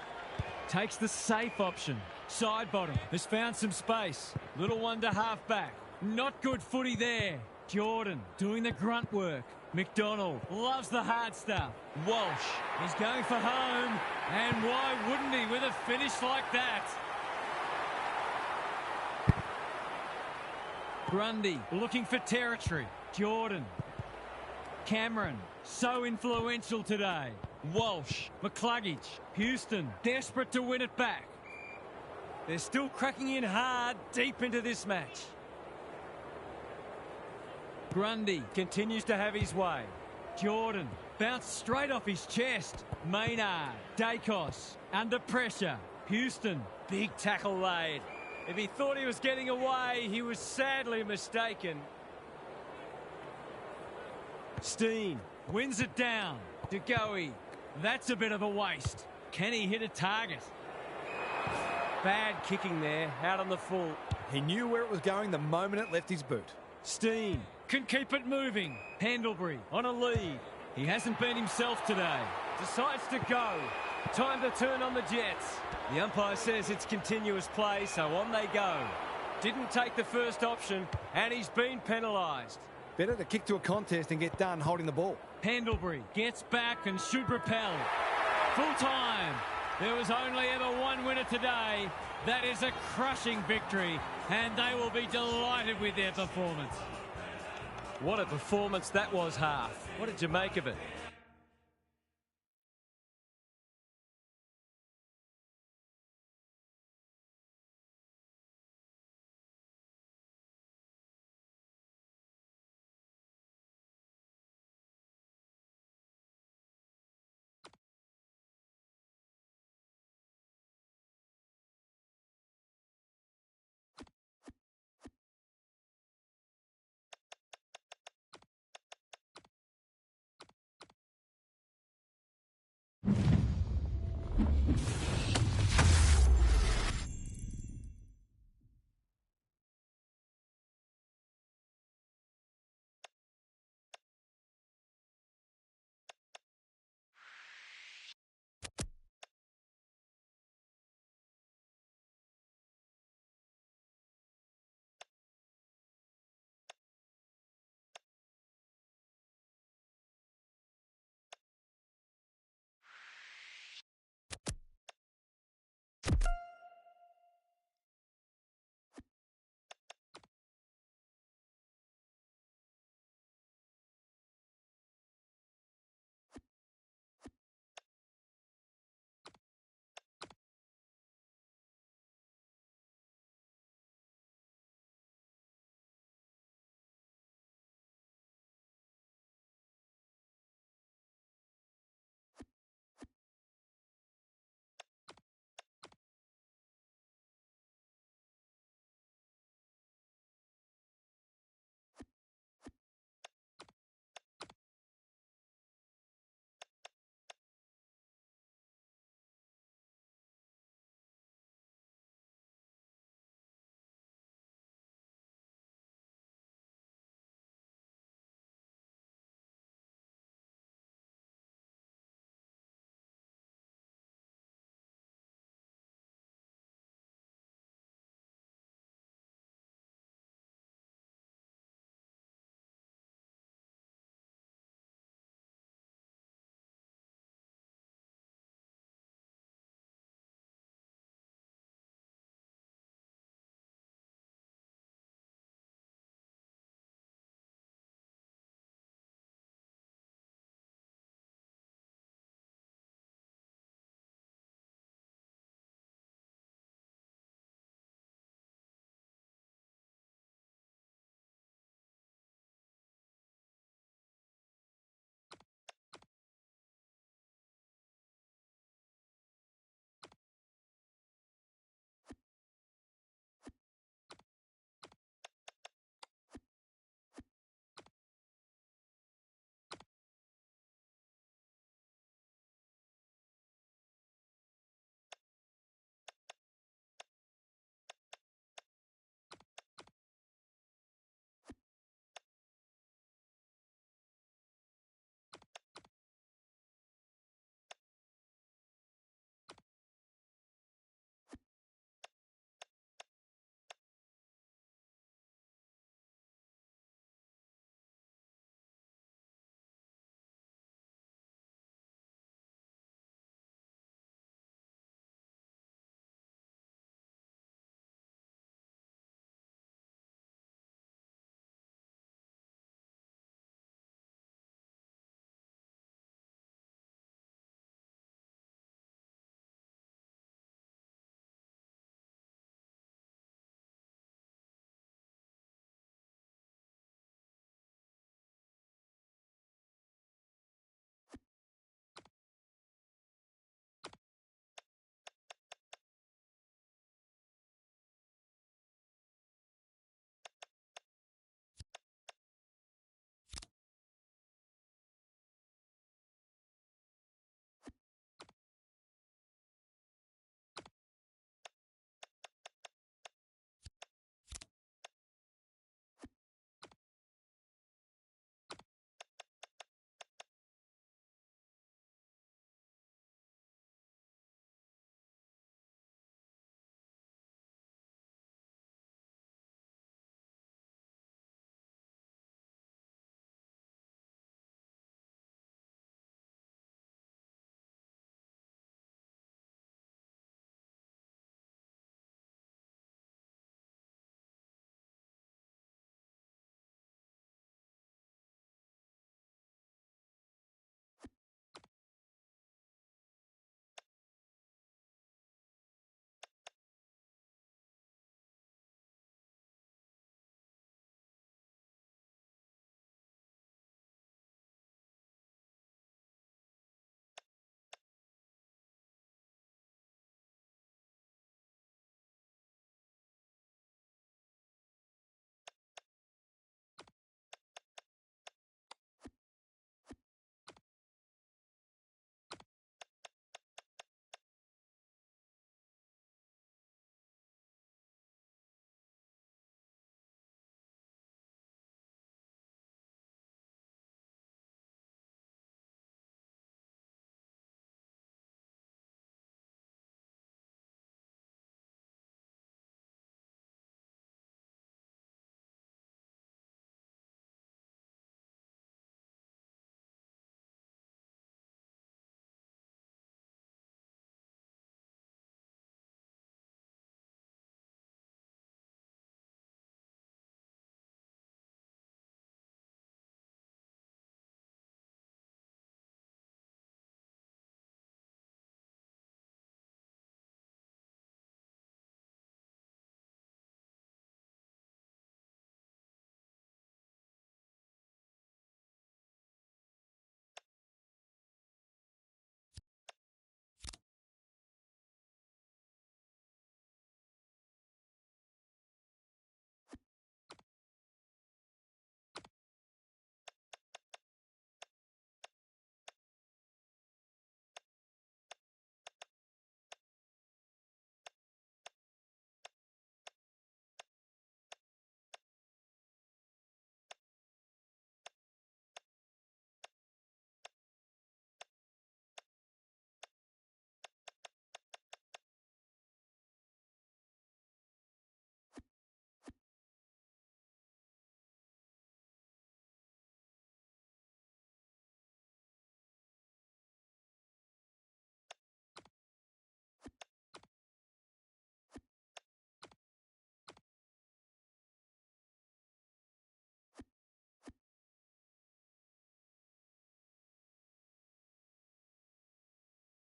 Takes the safe option. Side bottom has found some space. Little one to half back. Not good footy there. Jordan doing the grunt work. McDonald loves the hard stuff. Walsh, he's going for home. And why wouldn't he with a finish like that? Grundy looking for territory. Jordan. Cameron, so influential today. Walsh, McCluggage, Houston, desperate to win it back. They're still cracking in hard deep into this match. Grundy continues to have his way. Jordan bounced straight off his chest. Maynard, Dacos under pressure. Houston, big tackle laid. If he thought he was getting away, he was sadly mistaken. Steen wins it down. DeGoey, that's a bit of a waste. Can he hit a target? Bad kicking there, out on the full. He knew where it was going the moment it left his boot. Steen can keep it moving. Pendlebury on a lead. He hasn't been himself today. Decides to go. Time to turn on the Jets. The umpire says it's continuous play, so on they go. Didn't take the first option, and he's been penalised. Better to kick to a contest and get done holding the ball. Pendlebury gets back and should repel. Full time. There was only ever one winner today. That is a crushing victory, and they will be delighted with their performance. What a performance that was, Half. What did you make of it?